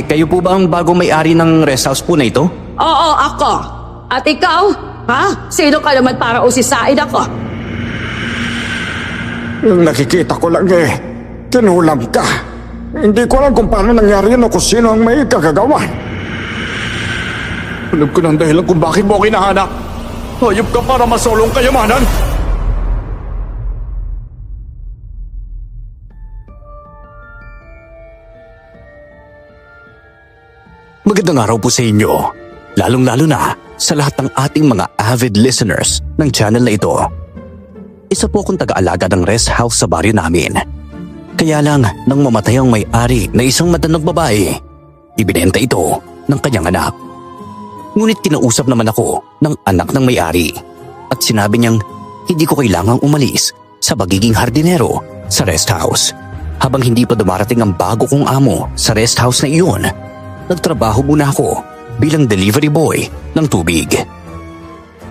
Kayo po ba ang bagong may-ari ng rest house po na ito? Oo, ako. At ikaw? Ha? Sino ka naman para usisain ako? Yung nakikita ko lang kinulam ka. Hindi ko alam kung paano nangyari yun o kung sino ang may kagagawan. Alam ko ng dahilan kung bakit mo kinahanap. Hayop ka para masolong kayamanan. Magandang araw po sa inyo, lalong-lalo na sa lahat ng ating mga avid listeners ng channel na ito. Isa po akong taga-alaga ng rest house sa baryo namin. Kaya lang nang mamatay ang may-ari na isang matandang babae, ibinenta ito ng kanyang anak. Ngunit kinausap naman ako ng anak ng may-ari at sinabi niyang hindi ko kailangang umalis sa pagiging hardinero sa rest house. Habang hindi pa dumarating ang bago kong amo sa rest house na iyon, nagtrabaho muna ako bilang delivery boy ng tubig.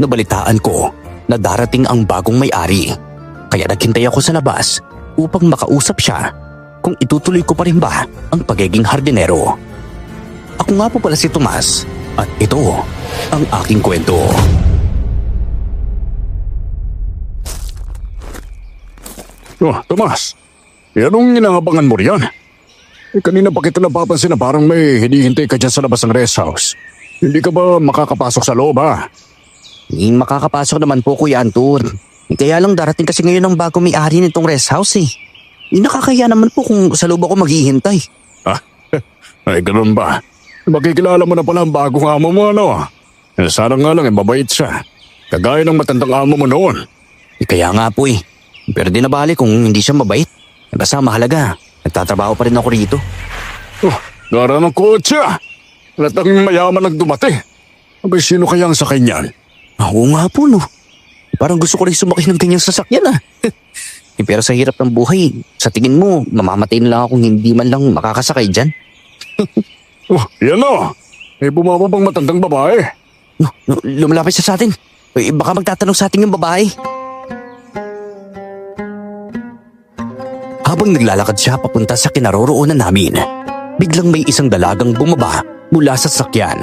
Nabalitaan ko na darating ang bagong may-ari, kaya naghintay ako sa labas upang makausap siya kung itutuloy ko pa rin ba ang pagiging hardinero. Ako nga po pala si Tomas at ito ang aking kwento. Tomas, anong inaabangan mo riyan? Kanina pa kita napapansin na parang may hinihintay ka dyan sa labas ng rest house. Hindi ka ba makakapasok sa loob ha? Makakapasok naman po, Kuya Anton. Kaya lang darating kasi ngayon ang bagong may-ari nitong rest house eh. Nakakaya naman po kung sa loob ako maghihintay. Ay ganun ba? Makikilala mo na pala ang bagong amo mo ano? Sana nga lang mabait siya. Kagaya ng matandang amo mo noon. Kaya nga po eh. Pero di nabali kung hindi siya mabait. Basta mahalaga, nagtatrabaho pa rin ako rito. Gara ng kotse. Latang mayaman ang dumati. Abay sino kaya ang sakay niyan? Oo nga po no. Parang gusto ko rin sumakay ng ganyang sasakyan ah. Pero sa hirap ng buhay, sa tingin mo, mamamatay na lang akong hindi man lang makakasakay dyan. Yan o. May bumababang matandang babae. Lumalapit siya sa atin. Baka magtatanong sa atin yung babae. Habang naglalakad siya papunta sa kinaroroonan namin, biglang may isang dalagang bumaba mula sa sasakyan.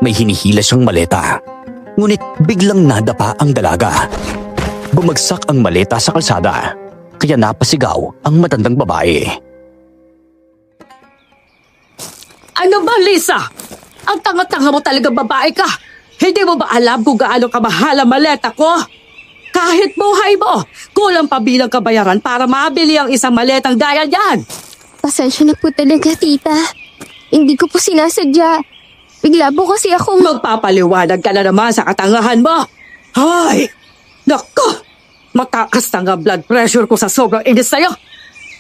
May hinihila siyang maleta. Ngunit biglang nadapa ang dalaga. Bumagsak ang maleta sa kalsada, kaya napasigaw ang matandang babae. Ano ba, Lisa? Ang tanga-tanga mo talaga babae ka. Hindi mo ba alam kung gaano kamahal ang maleta ko? Kahit buhay mo, kulang pa bilang kabayaran para mabili ang isang maletang gaya niyan. Pasensya na po talaga, tita. Hindi ko po sinasadya. Bigla po kasi ako... Magpapaliwanag ka na naman sa katangahan mo. Ay! Naku! Matakas na nga blood pressure ko sa sobrang inis sa'yo.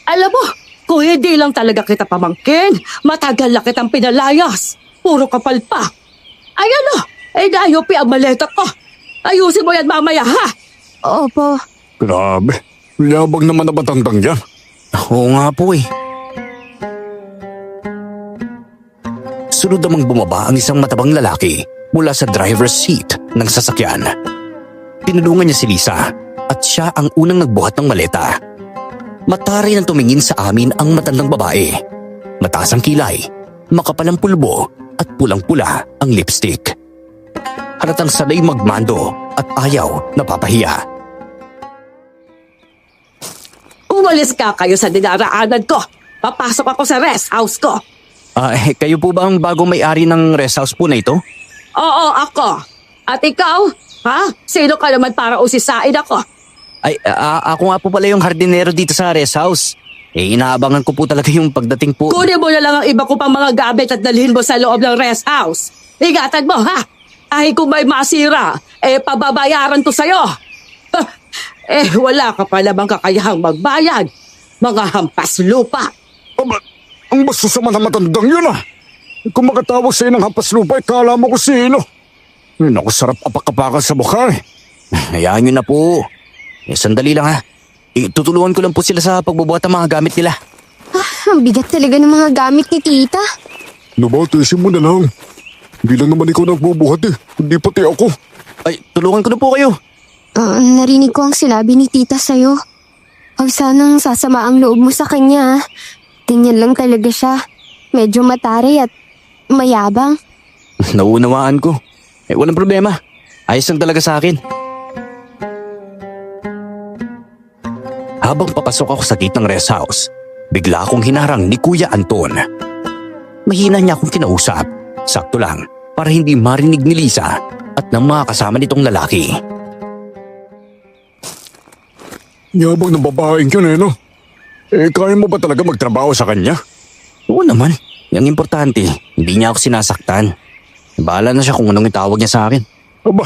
Alam mo, kung hindi lang talaga kita pamangkin, matagal na kitang pinalayas. Puro kapal pa. Ay ano, nayupi ang maleta ko. Ayusin mo yan mamaya, ha? Opo. Grabe. Yabang naman na matandang yan. Oo nga po eh. Sunod namang bumaba ang isang matabang lalaki mula sa driver's seat ng sasakyan. Tinulungan niya si Lisa at siya ang unang nagbuhat ng maleta. Matari nang tumingin sa amin ang matandang babae. Mataas ang kilay, makapal ang pulbo at pulang-pula ang lipstick. Halatang sanay magmando at ayaw napapahiya. Umalis ka kayo sa dinaraanan ko. Papasok ako sa rest house ko. Kayo po ba ang bagong may-ari ng rest house po na ito? Oo, ako. At ikaw? Ha? Sino ka naman para usisain ako? Ako nga po pala yung hardinero dito sa rest house. Inaabangan ko po talaga yung pagdating po. Kunin mo na lang ang iba ko pang mga gamit at dalhin mo sa loob ng rest house. Ingatan mo, ha? Ay kung may masira, pababayaran to sa'yo. Wala ka pa namang kakayahang magbayad. Mga hampas lupa. Ang bastos naman na matandang yun ah. Kung makatawag sa'yo ng hampas lupa, kala mo ko sino. Naku, sarap apakapakan sa mukha eh. Hayaan nyo na po. Sandali lang ha. Tutulungan ko lang po sila sa pagbubuhat ng mga gamit nila. Ang bigat talaga ng mga gamit ni tita. Nabatisin mo na lang. Hindi lang naman ikaw nagbubuhat eh. Hindi pati ako. Tulungan ko na po kayo. Narinig ko ang sinabi ni tita sa'yo. Huwag sanang sasama ang loob mo sa kanya. Ganyan lang talaga siya. medyo mataray at mayabang. Nauunawaan ko. Walang problema. Ayos lang talaga sa akin. Habang papasok ako sa gate ng rest house, bigla akong hinarang ni Kuya Anton. Mahina niya akong kinausap. Sakto lang para hindi marinig ni Lisa at ng mga kasama nitong lalaki. Yabang ng babaeng yun no? Kaya mo ba talaga magtrabaho sa kanya? Oo naman. Yung importante, hindi niya ako sinasaktan. Bahala na siya kung anong itawag niya sa akin. Aba,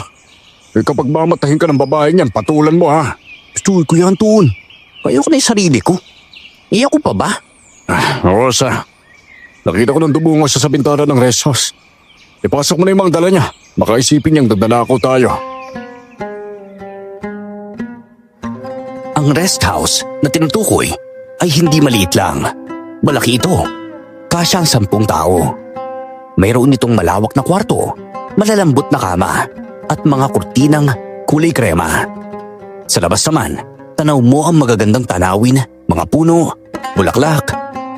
kapag mamatahin ka ng babaeng yan, patulan mo ha. Gusto ko yan, Ton. Kaya ko na yung sarili ko. Iyak ko pa ba? Rosa, nakita ko ng dubungo sa bintana ng rest house. Ipasok mo na yung mga dala niya. Baka isipin niyang dadanakaw tayo. Ang rest house na tinutukoy ay hindi maliit lang. Malaki ito. Kasya ang 10 tao. Mayroon itong malawak na kwarto, malalambot na kama, at mga kurtinang kulay krema. Sa labas naman, tanaw mo ang magagandang tanawin, mga puno, bulaklak,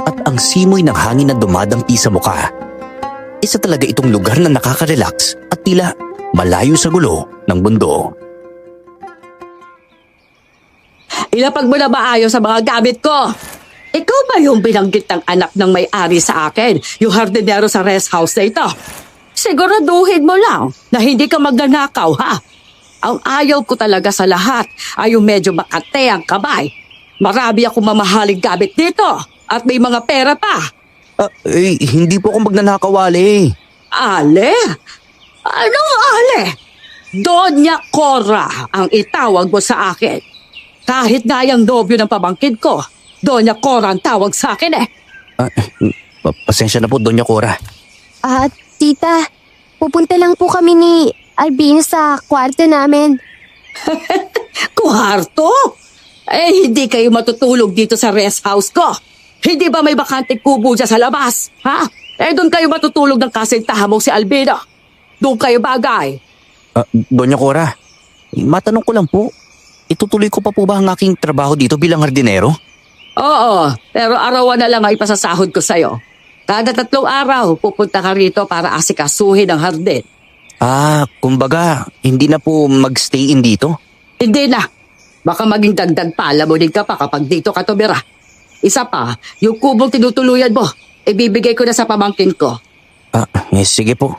at ang simoy ng hangin na dumadampi sa muka. Isa talaga itong lugar na nakaka-relax at tila malayo sa gulo ng mundo. Ilapag mo na maayos sa mga gamit ko. Ikaw ba yung binanggit ng anak ng may-ari sa akin, yung hardinero sa rest house na ito? Siguraduhin mo lang na hindi ka magnanakaw, ha? Ang ayaw ko talaga sa lahat ay yung medyo makate ang kamay. Marami akong mamahaling gamit dito at may mga pera pa. Hindi po ako magnanakaw, Ale. Ale? Anong ale? Doña Cora ang itawag mo sa akin. Kahit nga yung nobyo ng pamangkin ko, Doña Cora ang tawag sa akin eh. Pasensya na po, Doña Cora. Tita, pupunta lang po kami ni Albino sa kwarto namin. Kwarto? Hindi kayo matutulog dito sa rest house ko. Hindi ba may bakanting kubo dyan sa labas? Ha? Doon kayo matutulog ng kasintahan mo si Albino. Doon kayo bagay. Doña Cora, matanong ko lang po, itutuloy ko pa po ba ang aking trabaho dito bilang hardinero? Oo, pero arawan na lang ay pasasahod ko sa'yo. Kada 3 araw, pupunta ka rito para asikasuhin ang hardin. Kumbaga, hindi na po magstay in dito? Hindi na. Baka maging dagdag palamunin ka pa kapag dito ka tumira. Isa pa, yung kubong tinutuluyan mo, ibibigay ko na sa pamangkin ko. Sige po.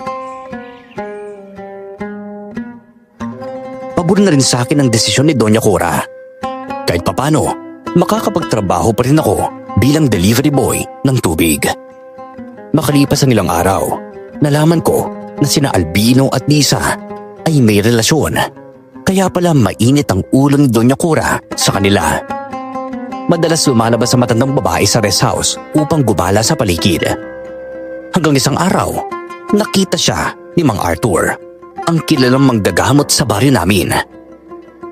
Pabor na rin sa akin ang desisyon ni Doña Cora. Kahit papano, makakapagtrabaho pa rin ako bilang delivery boy ng tubig. Makalipas ang ilang araw, nalaman ko na sina Albino at Lisa ay may relasyon. Kaya pala mainit ang ulo ni Doña Cora sa kanila. Madalas lumalabas sa matandang babae sa rest house upang gumala sa paligid. Hanggang isang araw, nakita siya ni Mang Arthur, ang kilalang manggagamot sa baryo namin.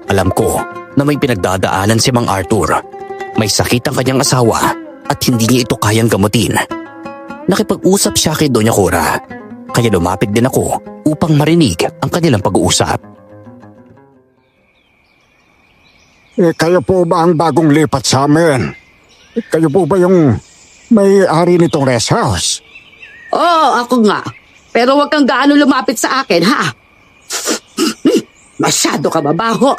Alam ko na may pinagdadaanan si Mang Arthur. May sakit ang kanyang asawa at hindi niya ito kayang gamutin. Nakipag-usap siya kay Doña Cora, kaya lumapit din ako upang marinig ang kanilang pag-uusap. Kayo po ba ang bagong lipat sa amin? Kayo po ba yung may-ari nitong rest house? Oo, ako nga. Pero huwag kang gaano lumapit sa akin, ha? Masyado ka mabaho.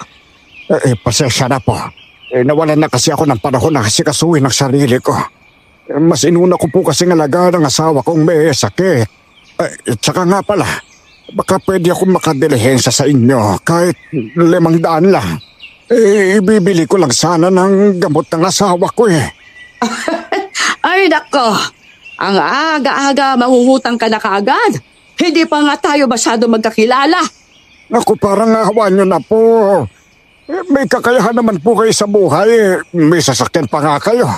Pasensya na po. Nawalan na kasi ako ng panahon na asikasuhin ang sarili ko. Mas inuna ko po kasing alagaan ang asawa kong may sakit. Tsaka nga pala, baka pwede akong makadilihensya sa inyo kahit 500 lang. Ibibili ko lang sana ng gamot ng asawa ko eh. Ay, nako. Ang aga-aga mangungutang ka na kaagad. Hindi pa nga tayo masyado magkakilala. Naku, parang awa nyo na po. May kakayahan naman po kayo sa buhay. May sasakyan pa nga kayo.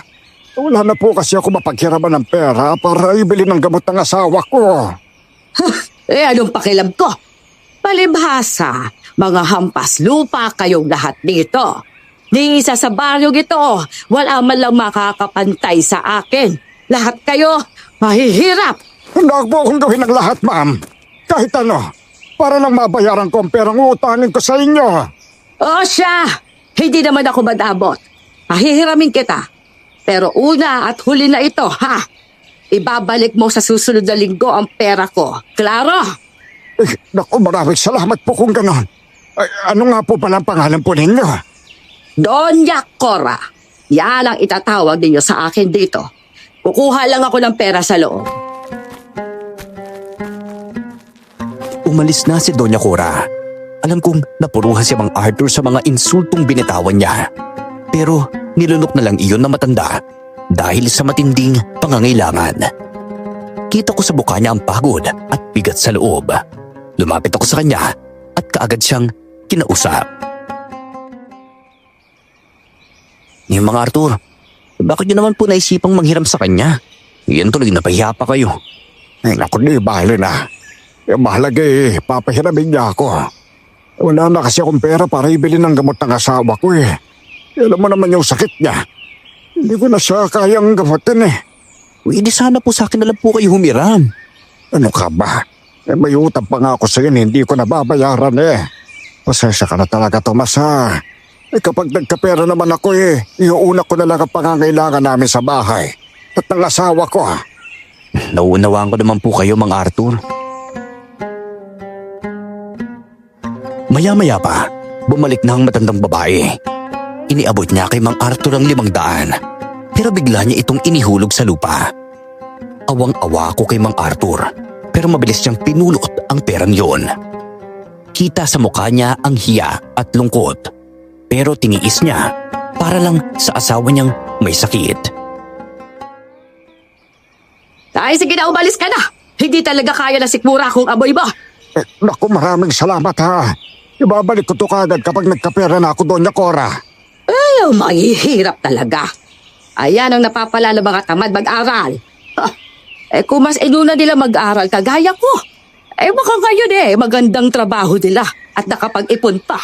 Wala na po kasi ako mapaghiraman ng pera para ibili ng gamot ng asawa ko. Anong pakialam ko? Palibhasa, mga hampas lupa kayong lahat dito. Di isa sa baryong ito, wala man lang makakapantay sa akin. Lahat kayo, mahihirap. Handa po akong gawin ng lahat, ma'am. Kahit ano, para lang mabayaran ko ang perang utangin ko sa inyo. O siya, hindi naman ako madabot. Mahihiramin kita. Pero una at huli na ito, ha? Ibabalik mo sa susunod na linggo ang pera ko. Klaro? Naku, maraming salamat po kung ganon. Ay, ano nga po pala ang pangalan po ninyo? Doña Cora. Yan ang itatawag ninyo sa akin dito. Kukuha lang ako ng pera sa loob. Umalis na si Doña Cora. Alam kong napuruhan si Mang Arthur sa mga insultong binitawan niya. Pero nilunok na lang iyon na matanda dahil sa matinding pangangailangan. Kita ko sa mukha niya ang pagod at bigat sa loob. Lumapit ako sa kanya at kaagad siyang kinausap. Ni Mang Arthur, bakit niyo naman po naisipang manghiram sa kanya? Yan tuloy napahiya pa kayo. Ay, naku, di bale na. Mahalaga papahiramin niya ako. Wala na kasi akong pera para ibili ng gamot ng asawa ko eh. Alam mo naman yung sakit niya. Hindi ko na siya kayang gamutin eh. Di sana po sa akin na lang po kayo humiram. Ano ka ba? May utang pa nga ako sa'yo, hindi ko nababayaran eh. Pasensya ka na talaga, Tomas ha. Kapag nagkapera naman ako iuuna ko na lang ang pangangailangan namin sa bahay. At ng asawa ko ha. Nauunawaan ko naman po kayo, Mang Arthur. Maya-maya pa, bumalik na ang matandang babae. Iniabot niya kay Mang Arthur ang 500, pero bigla niya itong inihulog sa lupa. Awang-awa ako kay Mang Arthur, pero mabilis niyang pinulot ang perang yon. Kita sa mukha niya ang hiya at lungkot, pero tiniis niya para lang sa asawa niyang may sakit. Ay, sige na, umalis ka na. Hindi talaga kaya na sikmura kung amoy ba. Naku, maraming salamat ha. Ibabalik ko to kagad kapag nagkapera na ako, Doña Cora. Ay, mahihirap talaga. Ayan ang napapala ng mga tamad mag-aral. Kung mas inuna nila mag-aral kagaya ko, baka ngayon magandang trabaho nila at nakapag-ipon pa.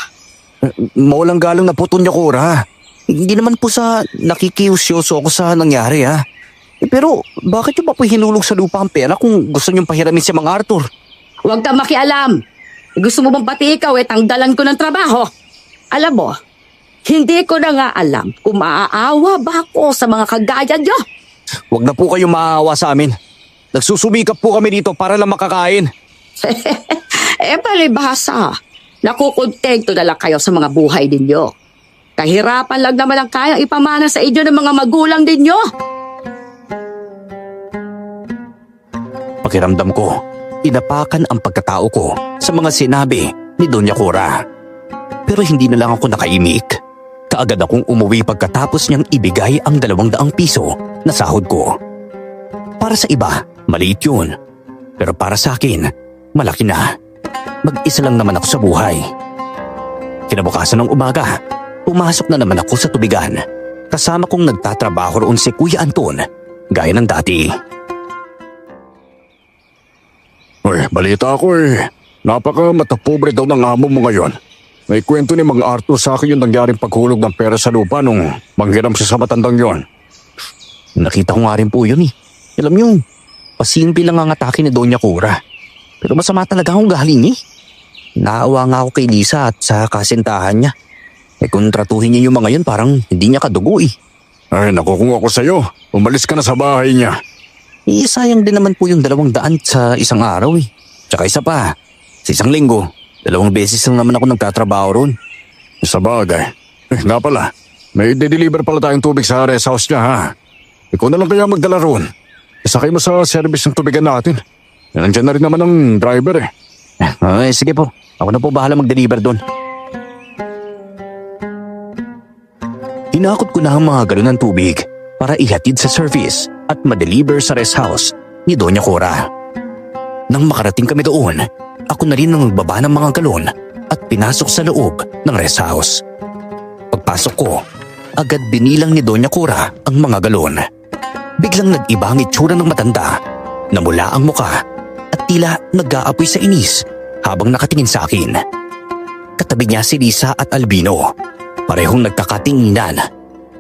Maulang galang na po, Doña Cora. Hindi naman po sa nakikiusyoso ako sa nangyari ha. Pero bakit niyo pa po hinulog sa lupa ang pera kung gusto niyong pahiramin si Mang Arthur? Huwag kang makialam. Gusto mo bang pati ikaw tangdalan ko ng trabaho? Alam mo, hindi ko na nga alam kung maaawa ba ako sa mga kagaya niyo. Huwag na po kayo maawa sa amin. Nagsusumikap po kami dito para lang makakain. Palibhasa. Nakukontento na lang kayo sa mga buhay ninyo. Kahirapan lang naman ang kayang ipamana sa inyo ng mga magulang ninyo. Pakiramdam ko, inapakan ang pagkatao ko sa mga sinabi ni Doña Cora. Pero hindi na lang ako nakaimik. Kaagad akong umuwi pagkatapos niyang ibigay ang 200 piso na sahod ko. Para sa iba, maliit yun. Pero para sa akin, malaki na. Mag-isa lang naman ako sa buhay. Kinabukasan ng umaga, pumasok na naman ako sa tubigan. Kasama kong nagtatrabaho roon si Kuya Anton, gaya ng dati. Uy, balita ako Napaka matapobre daw ng amo mo ngayon. May kwento ni Mang Arthur sa akin yung nangyaring paghulog ng pera sa lupa nung manghiram siya sa matandang yon. Nakita ko nga rin po yun Alam niyo, pasimple lang ang atake ni Doña Cora. Pero masama talaga akong galing Naawa nga ako kay Lisa at sa kasintahan niya. Kung tratuhin niya yung mga yun, parang hindi niya kadugo Ay, naku, kung ako sa'yo, umalis ka na sa bahay niya. Sayang din naman po yung 200 sa isang araw Tsaka isa pa, sa isang linggo, 2 beses lang naman ako nagtatrabaho roon. Sa bagay. Nga pala, may de-deliver pala tayong tubig sa rest house niya ha. Ikaw na lang kaya magdala roon. Isakay mo sa service ng tubigan natin. Nandiyan na rin naman ang driver Sige po, ako na po bahala mag-deliver doon. Hinakot ko na ang mga galon ng tubig para ihatid sa service at ma-deliver sa rest house ni Doña Cora. Nang makarating kami doon, ako na rin ang nagbaba ng mga galon at pinasok sa loob ng rest house. Pagpasok ko, agad binilang ni Doña Cora ang mga galon. Biglang nag-iba ang itsura ng matanda, namula ang muka at tila nag-aapoy sa inis habang nakatingin sa akin. Katabi niya si Lisa at Albino, parehong nagkakatinginan.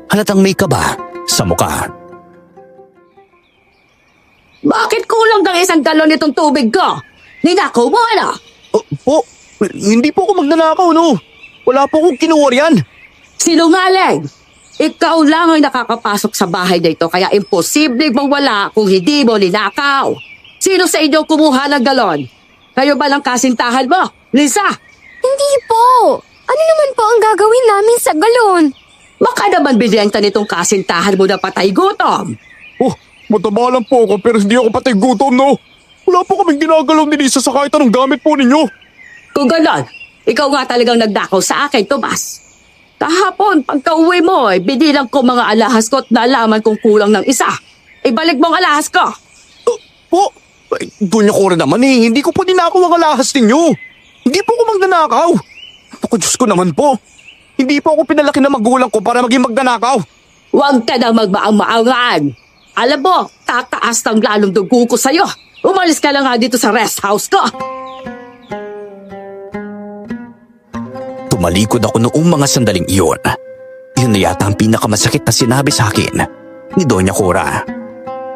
Halatang may kaba sa muka. Bakit kulang ng 1 galon nitong tubig ko? Ninakaw mo Po, hindi po ako magnanakaw Wala po akong kinuha riyan. Sinungaling! Ikaw lang ang nakakapasok sa bahay na ito kaya imposibleng mawala kung hindi mo ninakaw. Sino sa inyo kumuha ng galon? Kayo ba lang kasintahan mo? Lisa, Hindi po! Ano naman po ang gagawin namin sa galon? baka naman binenta nitong kasintahan mo na patay gutom. Oh, mataba lang po ako pero hindi ako patay gutom, no? Wala po kaming ginagalaw ni Lisa sa kahit anong gamit po ninyo. Kung ganon, ikaw nga talagang nagdakaw sa akin, Tomas. Kahapon, pagka-uwi mo, binilang ko mga alahas ko at nalaman kong kulang ng isa. Ibalik mo ang alahas ko. Po, Doña Cora naman hindi ko po ninakaw ang alahas ninyo. Hindi po ako magnanakaw. Ako, Diyos ko naman po. Hindi po ako pinalaki ng magulang ko para maging magnanakaw. Huwag ka na magmaang-maangan. Alam mo, tataas ng lalong dugo ko sa'yo. Umalis ka lang nga dito sa rest house ko. Tumalikod ako noong mga sandaling iyon. Yun na yata ang pinakamasakit na sinabi sa akin ni Doña Cora.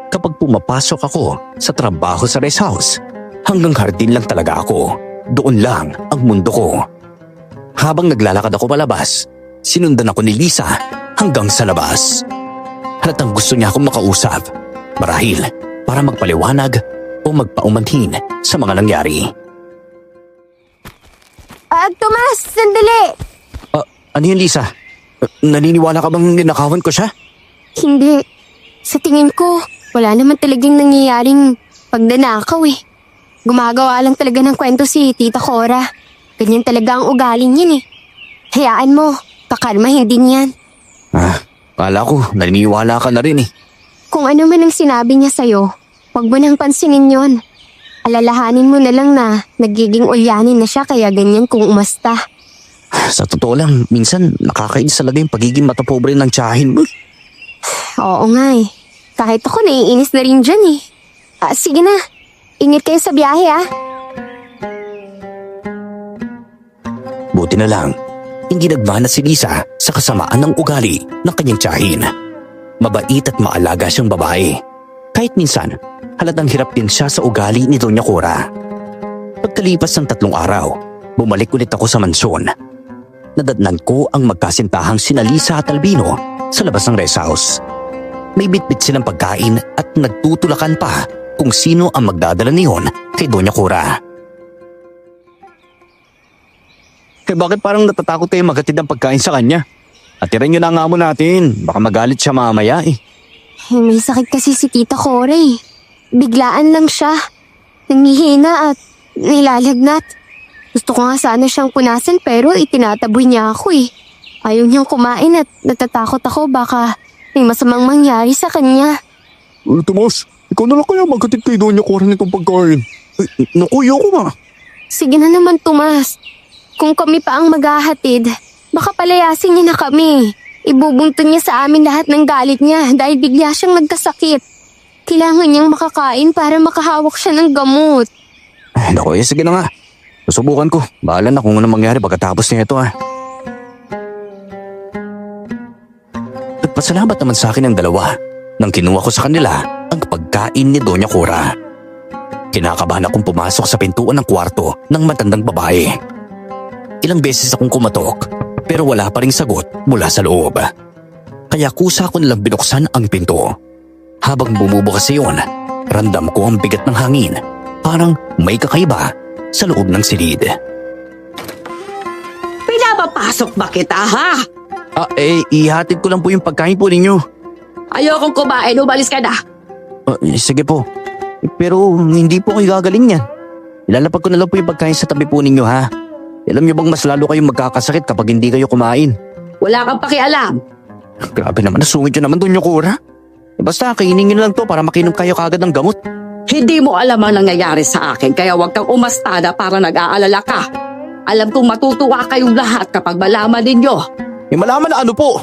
Kapag pumapasok ako sa trabaho sa rest house, hanggang hardin lang talaga ako. Doon lang ang mundo ko. Habang naglalakad ako palabas, sinundan ako ni Lisa hanggang sa labas. Halatang gusto niya akong makausap. Marahil para magpaliwanag o magpaumanhin sa mga nangyari. Tomas, sandali! Ano yun, Lisa? Naniniwala ka bang ninakawan ko siya? Hindi. Sa tingin ko, wala naman talagang nangyayaring pagdanakaw eh. Gumagawa lang talaga ng kwento si Tita Cora. Ganyan talaga ang ugaling yan eh. Hayaan mo, kakalmahin din yan. Kala ko, naniniwala ka na rin eh. Kung ano man ang sinabi niya sa'yo, huwag mo nang pansinin yon. Alalahanin mo na lang na nagiging ulyanin na siya kaya ganyan kung umasta. Sa totoo lang, minsan nakakainis talaga yung pagiging matapobre ng tiyahin mo. Oo nga eh. Kahit ako naiinis na rin dyan eh. Sige na, ingat kayo sa biyahe ah. Buti na lang, hindi nagmana si Lisa sa kasamaan ng ugali ng kanyang tiyahin. Mabait at maalaga siyang babae. Kahit minsan, halatang hirap din siya sa ugali ni Doña Cora. Pagkalipas ng 3 araw, bumalik ulit ako sa mansyon. Nadatnan ko ang magkasintahang sina Lisa at Albino sa labas ng rest house. May bitbit silang pagkain at nagtutulakan pa kung sino ang magdadala niyon kay Doña Cora. Bakit parang natatakot kayo maghatid ng pagkain sa kanya? Atiran nyo na ang amo natin, baka magalit siya mamaya eh. May sakit kasi si Tita Cora eh. Biglaan lang siya. Nangihina at nilalagnat. Gusto ko nga sana siyang punasan pero itinataboy niya ako eh. Ayaw niyang kumain at natatakot ako baka may masamang mangyari sa kanya. Tomas, ikaw na lang kaya maghatid kay Doña Cora nitong pagkain. Naku, yoko nga. Sige na naman, Tomas. Kung kami pa ang maghahatid, baka palayasin niya na kami. Ibubunto niya sa amin lahat ng galit niya dahil bigla siyang nagkasakit. Kailangan niyang makakain para makahawak siya ng gamot. Naku, sige na nga. Susubukan ko. Bahala na kung ano mangyari pagkatapos niya ito Nagpasalamat naman sa akin ang dalawa nang kinuha ko sa kanila ang pagkain ni Doña Cora. Kinakabahan akong pumasok sa pintuan ng kwarto ng matandang babae. Ilang beses akong kumatok pero wala pa ring sagot mula sa loob. Kaya kusa ko nilang binuksan ang pinto. Habang bumubukas iyon, ramdam ko ang bigat ng hangin. Parang may kakaiba sa loob ng silid. Pinapapasok ba kita, ha? Ihatid ko lang po yung pagkain po ninyo. Ayokong kumain, umalis ka na. Sige po. Pero hindi po kayo gagaling yan. Ilalapag ko na lang po yung pagkain sa tabi po ninyo, ha? Alam niyo bang mas lalo kayong magkakasakit kapag hindi kayo kumain? Wala kang pakialam. Grabe naman, nasungit nyo naman Doña Cora. Basta kainin nyo lang to para makinom kayo kagad ng gamot. Hindi mo alam ang nangyayari sa akin kaya huwag kang umastada para nag-aalala ka. Alam kong matutuwa kayong lahat kapag malaman ninyo. Malaman na ano po?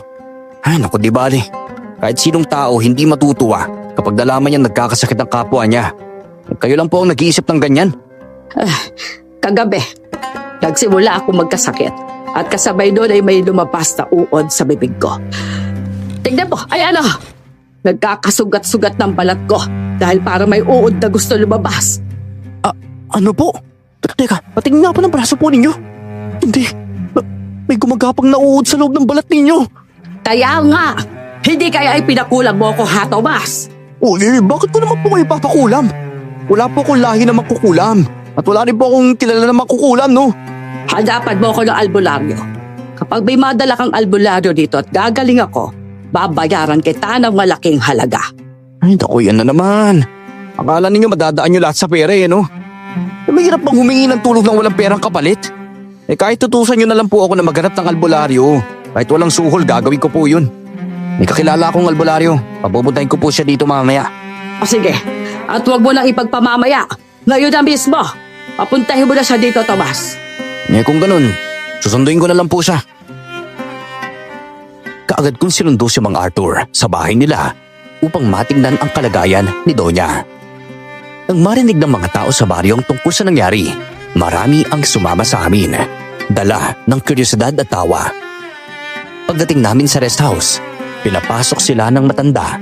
Ay naku, di bali. Kahit sinong tao hindi matutuwa kapag nalaman niya nagkakasakit ang kapwa niya. Kayo lang po ang nag-iisip ng ganyan. Kagabi, nagsimula ako magkasakit at kasabay doon ay may lumabas na uod sa bibig ko. Tignan mo, ay ano, nagkakasugat-sugat ng balat ko dahil para may uod na gusto lumabas. Ano po? Teka, patingin nga po ng braso po ninyo. Hindi, may gumagapang na uod sa loob ng balat ninyo. Kaya nga, hindi kaya ipinakulang mo ako, ha, Tomas? O bakit ko naman po kayo papakulam? Wala po akong lahi na magkukulam. At wala rin po akong kilala na magkukulam, no? Hanapan mo ako ng albularyo. Kapag may madala kang albularyo dito at gagaling ako, babayaran kita ng malaking halaga. Ay, naku, yan na naman. Akala ninyo madadaan nyo lahat sa pera, no? Mahirap bang humingi ng tulong ng walang perang kapalit? Kahit tutusan nyo na lang po ako na maghanap ng albularyo. Kahit walang suhol, gagawin ko po yun. May kakilala akong albularyo. Papupuntahin ko po siya dito mamaya. O sige, at huwag mo nang ipagpamamaya. Ngayon na mismo, papuntahin mo na siya dito, Tomas. Kung ganun, susunduin ko na lang po siya. Kaagad kong sinundo si Mang Arthur sa bahay nila upang matingnan ang kalagayan ni Donya. Nang marinig ng mga tao sa baryong tungkol sa nangyari, marami ang sumama sa amin, dala ng kuryosidad at tawa. Pagdating namin sa rest house, pinapasok sila ng matanda.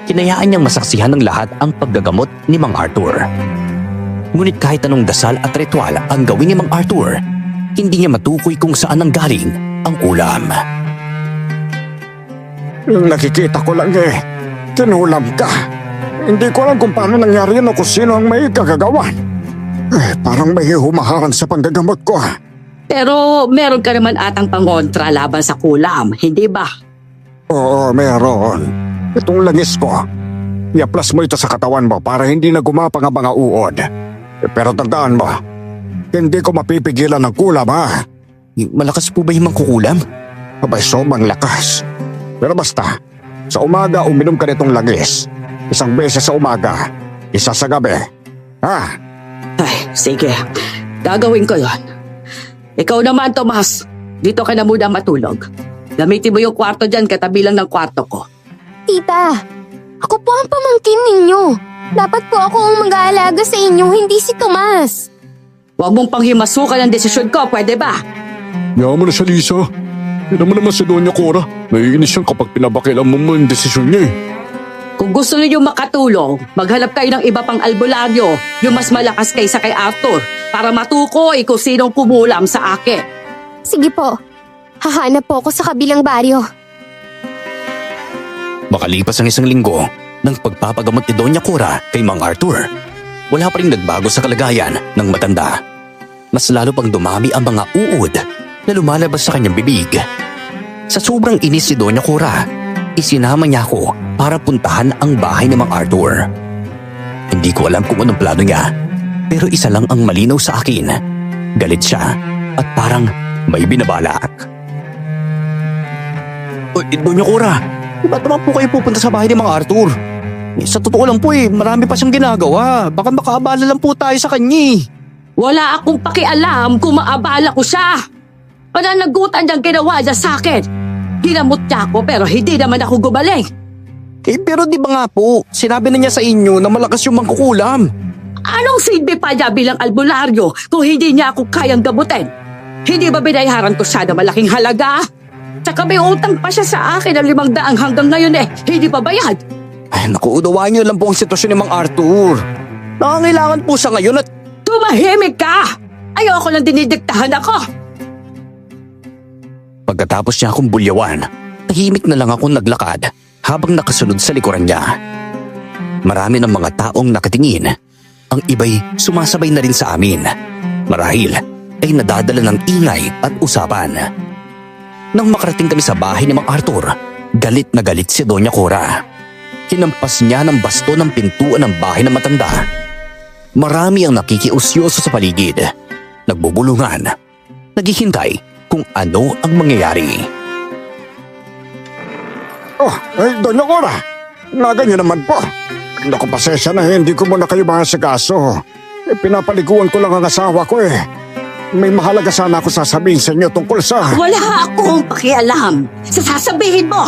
Kinayaan niyang masaksihan ng lahat ang paggagamot ni Mang Arthur. Ngunit kahit anong dasal at ritual ang gawin ni Mang Arthur, hindi niya matukoy kung saan ang galing ang ulam. Nakikita ko lang kinulam ka. Hindi ko alam kung paano nangyari yun o kung sino ang may kagagawan. Parang may humaharang sa panggagamot ko. Pero meron ka naman atang pangontra laban sa kulam, hindi ba? Oo, meron. Itong langis ko. I-plus mo ito sa katawan mo para hindi na gumapang ang mga uod. Pero tandaan mo, hindi ko mapipigilan ng kulam, ha? Malakas po ba yung mangkukulam? Abay, sobrang lakas. Pero basta, sa umaga uminom ka nitong langis. 1 beses sa umaga, 1 sa gabi. Ha? Ay, sige. Gagawin ko yon. Ikaw naman, Tomas. Dito ka na muna matulog. Gamitin mo yung kwarto dyan katabi lang ng kwarto ko. Tita, ako po ang pamangkin ninyo. Dapat po ako ang mag-aalaga sa inyo, hindi si Tomas. Huwag mong panghimasukan ang desisyon ko, pwede ba? Yaman mo na siya, Lisa. Yan mo naman si Doña Cora. Naiinis siyang kapag pinabakilan mo yung desisyon niya. Kung gusto niyo makatulong, maghanap kayo ng iba pang albularyo, yung mas malakas kaysa kay Arthur, para matukoy kung sinong kumulam sa akin. Sige po, hahanap po ako sa kabilang baryo. Makalipas ang 1 linggo ng pagpapagamot ni Doña Cora kay Mang Arthur, wala pa rin nagbago sa kalagayan ng matanda. Mas lalo pang dumami ang mga uod na lumalabas sa kanyang bibig. Sa sobrang inis si Doña Cora, isinama niya ako para puntahan ang bahay ni Mang Arthur. Hindi ko alam kung anong plano niya, pero isa lang ang malinaw sa akin. Galit siya at parang may binabalak. Doña Cora, ba't naman po kayo pupunta sa bahay ni Mang Arthur? Sa totoo lang po marami pa siyang ginagawa. Baka makaabala lang po tayo sa kanya. Wala akong pakialam kung maabala ko siya. Pananagutan niyang ginawa niya sa akin. Ginamot niya ako pero hindi naman ako gumaling. Pero di ba nga po, sinabi na niya sa inyo na malakas yung mangkukulam. Anong silbi pa niya bilang albularyo kung hindi niya ako kayang gamutin? Hindi ba binayaran ko siya na malaking halaga? Tsaka may utang pa siya sa akin ng 500 hanggang ngayon hindi pa bayad. Ay naku, unawain niyo lang po ang sitwasyon ni Mang Arthur. Nangangailangan po sa ngayon at... Tumahimik ka! Ayoko lang dinidiktahan ako. Pagkatapos niya akong bulyawan, tahimik na lang akong naglakad habang nakasunod sa likuran niya. Marami ng mga taong nakatingin. Ang iba'y sumasabay na rin sa amin. Marahil ay nadadala ng ingay at usapan. Nang makarating kami sa bahay ni Mang Arthur, galit na galit si Doña Cora. Hinampas niya ng basto ng pintuan ng bahay ng matanda. Marami ang nakikiusyoso sa paligid. Nagbubulungan. Naghihintay kung ano ang mangyayari. Oh, Doña Cora, naganyan naman po. Naku, pasensya na hindi ko muna kayo mahasikaso. Pinapaliguan ko lang ang asawa ko May mahalaga sana ako sasabihin sa inyo tungkol sa... Wala akong pakialam sa sasabihin mo.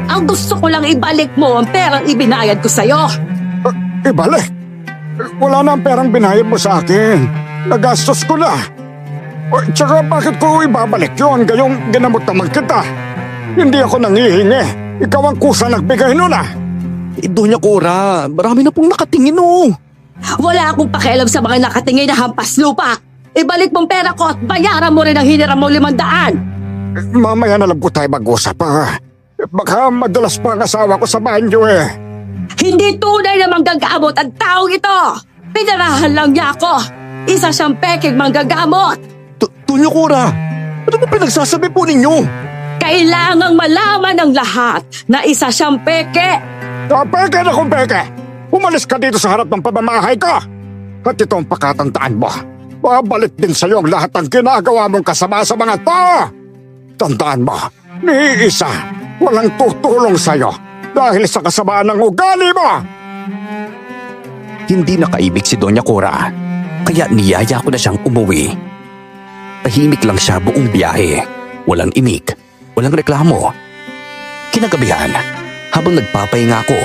Ang gusto ko lang ibalik mo ang perang ibinayad ko sa'yo. Ibalik? Wala na ang perang binayad mo sa akin. Nagastos ko na. Tsaka bakit ko ibabalik yun? Gayong ginamot naman kita. Hindi ako nangihingi. Ikaw ang kusa nagbigay nun Doña Cora, marami na pong nakatingin Wala akong pakialam sa mga nakatingin na hampas lupa. Ibalik mong pera ko at bayaran mo rin ang hiniram mo 500. Mamaya na lang po tayo mag-usap Baka madulas pa ang asawa ko sa banyo eh. Hindi tunay na manggagamot ang taong ito! Pinarahan lang niya ako! Isa siyang peking manggagamot! Tonyo Cora, ano ba pinagsasabi po ninyo? Kailangang malaman ng lahat na isa siyang peke! Peke na kung peke! Umalis ka dito sa harap ng pamamahay ko! At ito ang pakatandaan mo. Babalik din sa'yo ang lahat ng ginagawa mong kasama sa mga to! Tandaan mo, ni isa, walang tutulong sa'yo dahil sa kasamaan ng ugali mo! Hindi nakaibig si Doña Cora, kaya niyaya ko na siyang umuwi. Tahimik lang siya buong biyahe. Walang imik, walang reklamo. Kinagabihan, habang nagpapahinga ako,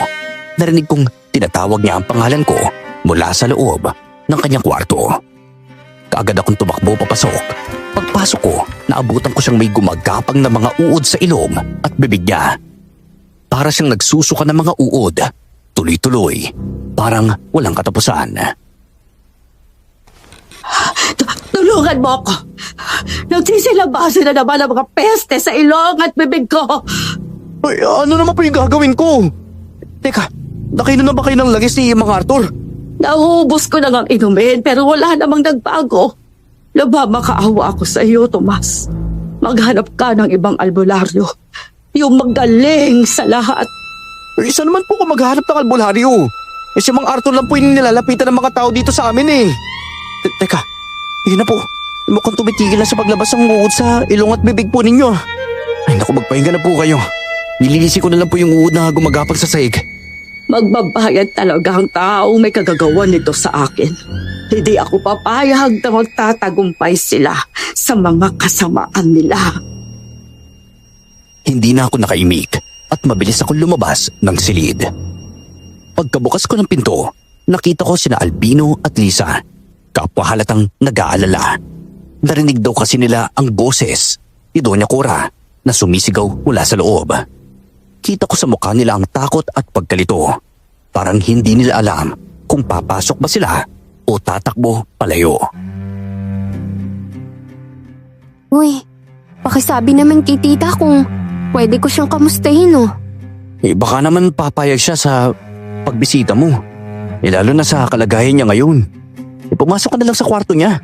narinig kong tinatawag niya ang pangalan ko mula sa loob ng kanyang kwarto. Kaagad akong tumakbo papasok. Pagpasok ko, naabutan ko siyang may gumagapang na mga uod sa ilong at bibig niya. Para siyang nagsusuka ng mga uod, tuloy-tuloy, parang walang katapusan. Tulungan mo ako! Nagsisilabasan na naman ang mga peste sa ilong at bibig ko! Ay, ano naman po yung gagawin ko? Teka, nakainom na ba kayo ng langis ni Mang Arthur? Nauubos ko na ngang inumin pero wala namang nagbago. Makaawa ako sa iyo, Tomas. Maghanap ka ng ibang albularyo. Yung magaling sa lahat. Isa naman po kung maghanap ng albularyo. Si Mang Arthur lang po yung nilalapitan ng mga tao dito sa amin eh. Teka, yun na po. Mukhang tumitigil na sa paglabas ng uod sa ilong at bibig po ninyo. Ay naku, magpahinga na po kayo. Nililisi ko na lang po yung uod na gumagapang sa sahig. Magbabayad talaga ang taong may kagagawan nito sa akin. Hindi ako papayag na magtatagumpay sila sa mga kasamaan nila. Hindi na ako nakaimik at mabilis akong lumabas ng silid. Pagkabukas ko ng pinto, nakita ko sina Albino at Lisa. Kapwa halatang nag-aalala. Narinig daw kasi nila ang boses ni Doña Cora na sumisigaw mula sa loob. Kita ko sa mukha nila ang takot at pagkalito. Parang hindi nila alam kung papasok ba sila o tatakbo palayo. Uy, pakisabi naman kay tita kung pwede ko siyang kamustahin oh. Baka naman papayag siya sa pagbisita mo. Lalo na sa kalagayan niya ngayon. Pumasok ka na lang sa kwarto niya.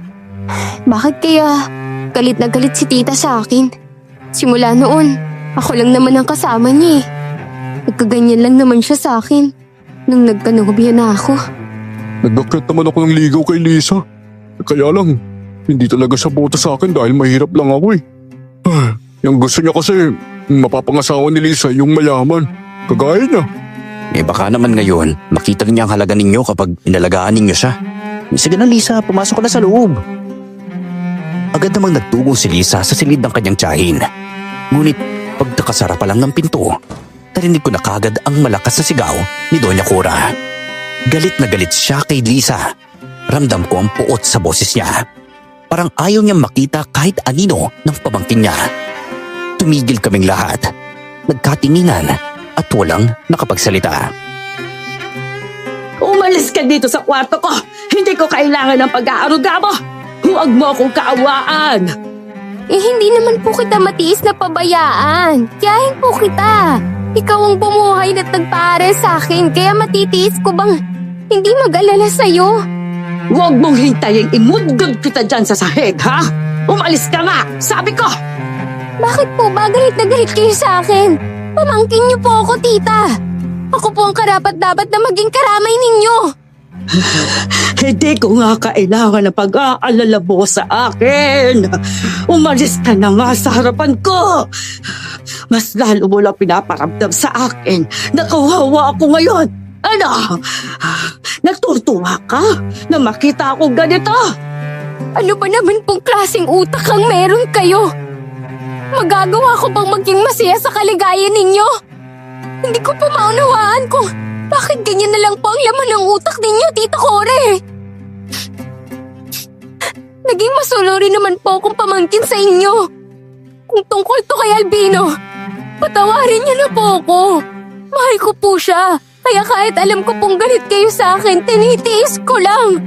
Bakit kaya galit na galit si tita sa akin? Simula noon, ako lang naman ang kasama niya eh. Nagkaganyan lang naman siya sa akin nung nagkanobya na ako. Nagdakit naman ako ng ligaw kay Lisa. Kaya lang, hindi talaga siya buta sa akin dahil mahirap lang ako eh. Yung gusto niya kasi, mapapangasawa ni Lisa yung mayaman. Kagaya niya. Baka naman ngayon, makita niya ang halaga ninyo kapag inalagaan ninyo siya. Sige na Lisa, pumasok ka na sa loob. Agad namang nagtugo si Lisa sa silid ng kanyang tiyahin. Ngunit pagkakasara pa lang ng pinto, narinig ko na kagad ang malakas na sigaw ni Doña Cora. Galit na galit siya kay Lisa. Ramdam ko ang puot sa boses niya. Parang ayaw niyang makita kahit anino ng pamangkin niya. Tumigil kaming lahat. Nagkatinginan at walang nakapagsalita. Umalis ka dito sa kwarto ko! Hindi ko kailangan ng pag-aaruga mo! Huwag mo akong kaawaan! Hindi naman po kita matiis na pabayaan. Tiyahin po kita. Ikaw ang bumuhay at nagpaaral sa akin, kaya matitiis ko bang hindi mag-alala sa'yo? Huwag mong hintayin imudgod kita dyan sa sahig, ha? Umalis ka nga! Sabi ko! Bakit po ba galit na galit kayo sa akin? Pamangkin niyo po ako, tita. Ako po ang karapat-dapat na maging karamay ninyo. Hindi ko nga kailangan ng pag-aalala mo sa akin. Umalis ka na nga sa harapan ko. Mas lalo mo lang pinaparamdam sa akin na kawawa ako ngayon. Ano? Natutuwa ka na makita akong ganito? Ano ba naman pong klaseng utak ang meron kayo? Magagawa ko bang maging masaya sa kaligayan ninyo? Hindi ko pa maunawaan kung bakit ganyan na lang po ang laman ng utak ninyo, Tita Core. Naging masuluri naman po akong pamangkin sa inyo. Kung tungkol to kay Albino, patawarin niyo na po ako. Mahal ko po siya, kaya kahit alam ko pong galit kayo sa akin, tinitiis ko lang.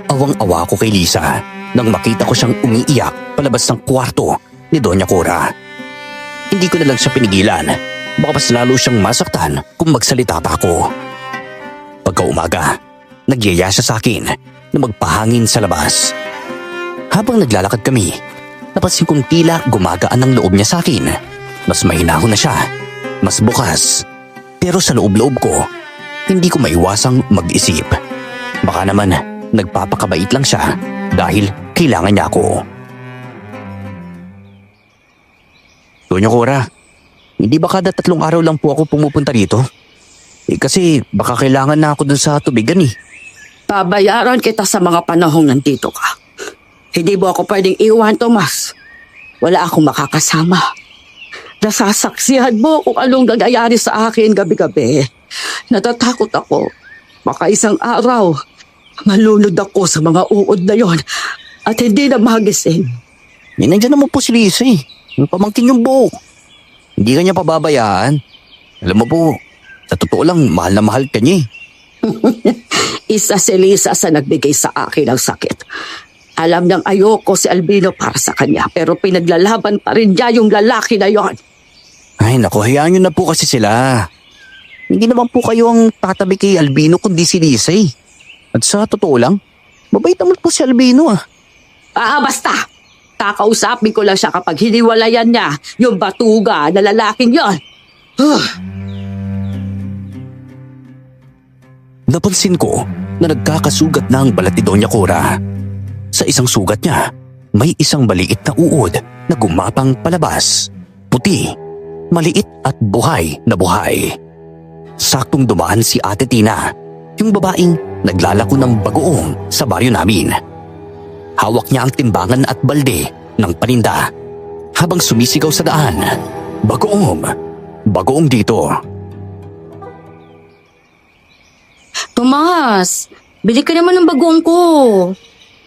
Awang-awa ko kay Lisa nang makita ko siyang umiiyak palabas ng kwarto ni Doña Cora. Hindi ko na lang siya pinigilan. Baka mas lalo siyang masaktan kung magsalita pa ako. Pagkaumaga, nagyaya siya sa akin na magpahangin sa labas. Habang naglalakad kami, napansin kong tila gumagaan ang loob niya sa akin. Mas mahinahon na siya, mas bukas. Pero sa loob-loob ko, hindi ko maiwasang mag-isip. Baka naman nagpapakabait lang siya dahil kailangan niya ako. Doña Cora, hindi ba kada 3 araw lang po ako pumupunta dito? Kasi baka kailangan na ako dun sa tubigan eh. Pabayaran kita sa mga panahong nandito ka. Hindi mo ako pwedeng iwan, Tomas. Wala akong makakasama. Nasasaksihan mo kung anong nangyayari sa akin gabi-gabi. Natatakot ako. Baka isang araw, malunod ako sa mga uod na yon at hindi na magising. Nandiyan naman po si Lisa eh. Yung pamangkin yung buhok. Hindi ka niya pababayaan. Alam mo po, sa totoo lang, mahal na mahal ka niya eh. Isa si Lisa sa nagbigay sa akin ng sakit. Alam niyang ayoko si Albino para sa kanya, pero pinaglalaban pa rin niya yung lalaki na yon. Ay naku, hayaan niyo na po kasi sila. Hindi naman po kayo ang tatabi kay Albino kundi si Lisa eh. At sa totoo lang, mabait naman po si Albino ah. Basta! Kakausapin ko lang siya kapag hiniwalayan niya yung batuga na lalaking yon. Napansin ko na nagkakasugat na ang balat ni Doña Cora. Sa isang sugat niya, may isang maliit na uod na gumapang palabas. Puti, maliit at buhay na buhay. Saktong dumaan si Ate Tina, yung babaeng naglalako ng bagoong sa baryo namin. Hawak niya ang timbangan at balde ng paninda habang sumisigaw sa daan. Bagoong! Bagoong dito! Tomas, bili ka naman ng bagoong ko.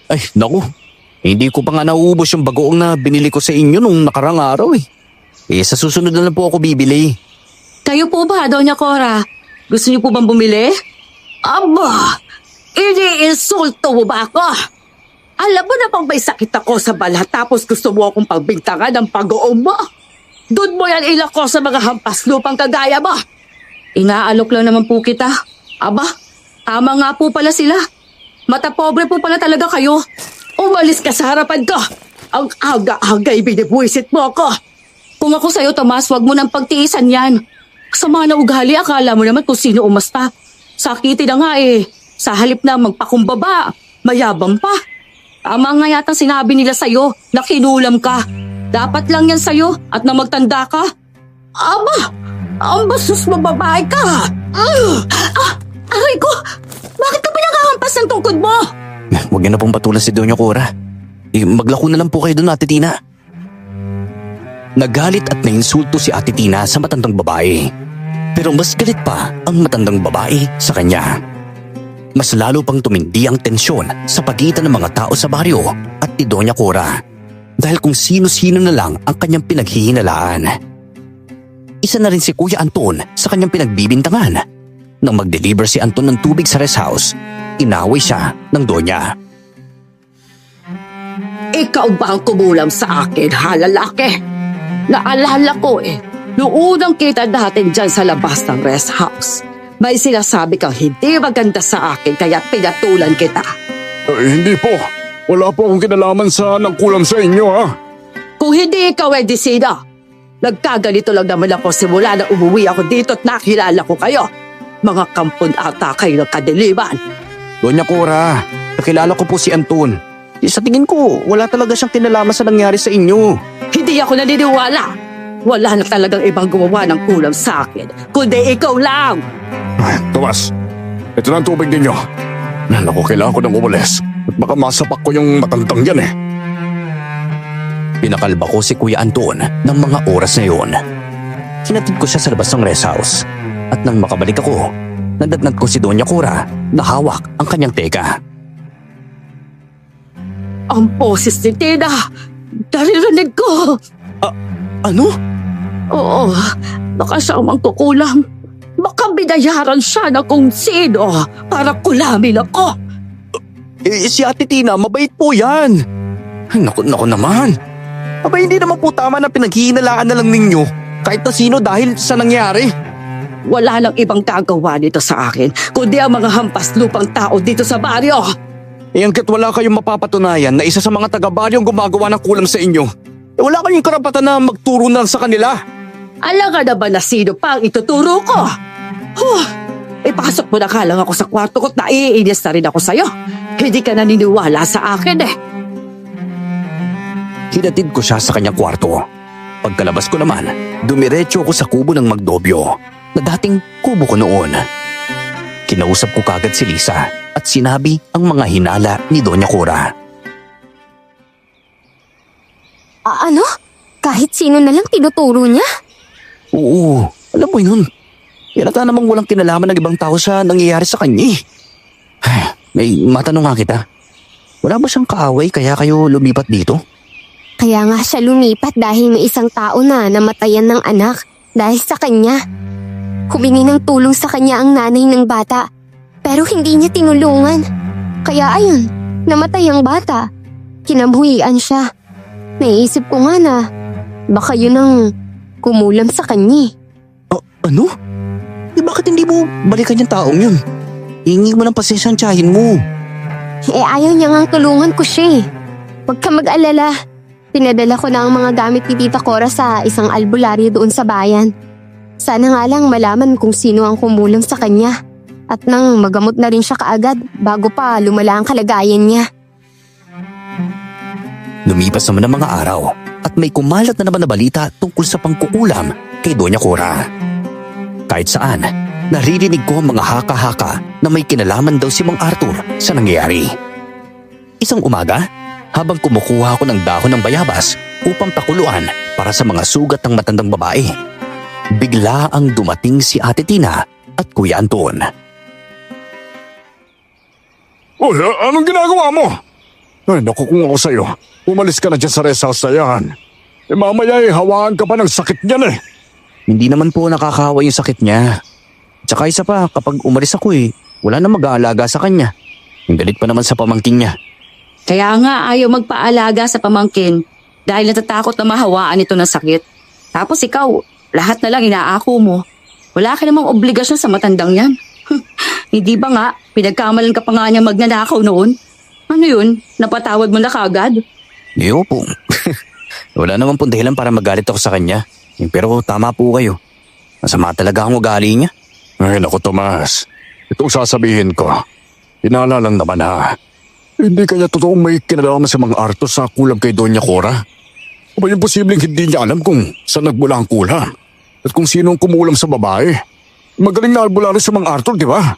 Ay, naku. Hindi ko pa nga nauubos yung bagoong na binili ko sa inyo nung nakarang araw eh. Sa susunod na lang po ako bibili. Kayo po ba, Doña Cora? Gusto niyo po bang bumili? Aba, ini-insulto mo ba ako? Alam mo na bang may sakit ako sa balat tapos gusto mo akong pagbintangan ng pag-uom mo? Doon mo yan ilako sa mga hampas lupang kagaya mo. Inaalok lang naman po kita. Aba, tama nga po pala sila. Mata pobre po pala talaga kayo. Umalis ka sa harapan ko. Ang aga-aga ibinibwisit mo ako. Kung ako sa'yo, Tomas, wag mo nang pagtiisan yan. Sama na ugali, akala mo naman kung sino umasta. Sakitin na nga eh. Sa halip na magpakumbaba, mayabang pa. Tama nga yata sinabi nila sa'yo na kinulam ka. Dapat lang yan sa'yo at na magtanda ka. Aba, ang bastos mo babae ka. Aray ko, bakit ka pinakahampas ng tungkod mo? Huwag niyo na pong patulan si Doña Cora. Maglako na lang po kayo doon, Ate Tina. Nagalit at nainsulto si Ate Tina sa matandang babae. Pero mas galit pa ang matandang babae sa kanya. Mas lalo pang tumindi ang tensyon sa pagitan ng mga tao sa baryo at ni Doña Cora dahil kung sino-sino na lang ang kanyang pinaghihinalaan. Isa na rin si Kuya Anton sa kanyang pinagbibintangan. Nang mag-deliver si Anton ng tubig sa rest house, inaway siya ng Doña. Ikaw ba ang kumulam sa akin, ha, lalaki? Naalala ko eh, noong unang kita natin dyan sa labas ng rest house. May sinasabi kang hindi maganda sa akin kaya pinatulan kita. Hindi po. Wala po akong kinalaman sa nangkulam sa inyo ha. Kung hindi ikaw ay di sino, nagkaganito lang naman ako simula na umuwi ako dito at nakilala ko kayo. Mga kampon ata kayo ng kadiliman. Doña Cora, nakilala ko po si Anton. Sa tingin ko, wala talaga siyang kinalaman sa nangyari sa inyo. Hindi ako naniniwala. Wala na talagang ibang gumawa ng kulam sa akin, kundi ikaw lang. Tomas, ito na ang tubig ninyo. Naku, kailangan ko nang umalis. At baka masapak ko yung matandang yan eh. Pinakalba ko si Kuya Anton ng mga oras na yun. Kinatid ko siya sa labas ng rest house. At nang makabalik ako, nadagnat ko si Doña Cora na hawak ang kanyang teka. Ang boses ni Tina, naririnig ko. Ano? Oo, baka siya ang mangkukulam. Baka binayaran siya na kung sino para kulamin ako. Si Ate Tina, mabait po yan. Naku naman. Aba, hindi naman po tama na pinaghihinalaan na lang ninyo kahit na sino dahil sa nangyari. Wala nang ibang gagawa nito sa akin, kundi ang mga hampas lupang tao dito sa baryo. Hanggat wala kayong mapapatunayan na isa sa mga taga-baryong gumagawa ng kulam sa inyo, wala kayong karapatan na magturo na sa kanila. Alam ka na ba na sino pa ang ituturo ko? Ipasok mo na ka lang ako sa kwarto ko at naiinis na rin ako sa'yo. Hindi ka naniniwala sa akin eh. Hinatid ko siya sa kanyang kwarto. Pagkalabas ko naman, dumiretso ako sa kubo ng Magdobyo na dating kubo ko noon. Kinausap ko kagad si Lisa at sinabi ang mga hinala ni Doña Cora. Ano? Kahit sino na lang tinuturo niya? Oo, alam mo yun. Yalata namang walang kinalaman ng ibang tao sa nangyayari sa kanya eh. May matanong nga kita. Wala ba siyang kaaway kaya kayo lumipat dito? Kaya nga siya lumipat dahil may isang tao na namatayan ng anak dahil sa kanya. Humingi ng tulong sa kanya ang nanay ng bata pero hindi niya tinulungan. Kaya ayun, namatay ang bata. Kinabuhian siya. Naisip ko nga na baka yun ang kumulam sa kanya. Ano? Bakit hindi mo balikan yung taong yun? Hingi mo ng pasensya ang tiyahin mo. Ayaw niya ngang tulungan ko siya. Huwag ka mag-alala. Pinadala ko na ang mga gamit ni Tita Cora sa isang albularyo doon sa bayan. Sana nga lang malaman kung sino ang kumulam sa kanya. At nang magamot na rin siya kaagad bago pa lumala ang kalagayan niya. Lumipas naman ang mga araw at may kumalat na naman na balita tungkol sa pangkukulam kay Doña Cora. Kahit saan, naririnig ko ang mga haka-haka na may kinalaman daw si Mang Arthur sa nangyayari. Isang umaga, habang kumukuha ako ng dahon ng bayabas upang pakuluan para sa mga sugat ng matandang babae, bigla ang dumating si Ate Tina at Kuya Anton. Uy, anong ginagawa mo? Ay, naku kung ako sa'yo. Umalis ka na dyan sa rest house na yan. Mamaya hawaan ka pa ng sakit niyan eh. Hindi naman po nakakahawa yung sakit niya. Tsaka isa pa, kapag umalis ako wala na mag-aalaga sa kanya. Yung galit pa naman sa pamangkin niya. Kaya nga ayaw magpaalaga sa pamangkin dahil natatakot na mahawaan ito ng sakit. Tapos ikaw, lahat na lang inaako mo. Wala ka namang obligasyon sa matandang yan. Hindi ba nga, pinagkamalan ka pa nga niya magnanakaw noon? Ano yun? Napatawad mo na kagad? Iyo po. Wala naman pong dahilan para magalit ako sa kanya. Pero tama po kayo. Masama talaga ang ugali niya. Ay, naku Tomas. Itong sasabihin ko. Hinala lang naman ha. Hindi kaya totoong may kinalaman si Mang Arthur sa kulam kay Doña Cora? O ba yung posibleng hindi niya alam kung saan nagmula ang kulam? At kung sinong kumulam sa babae? Magaling na albularyo si Mang Arthur, di ba?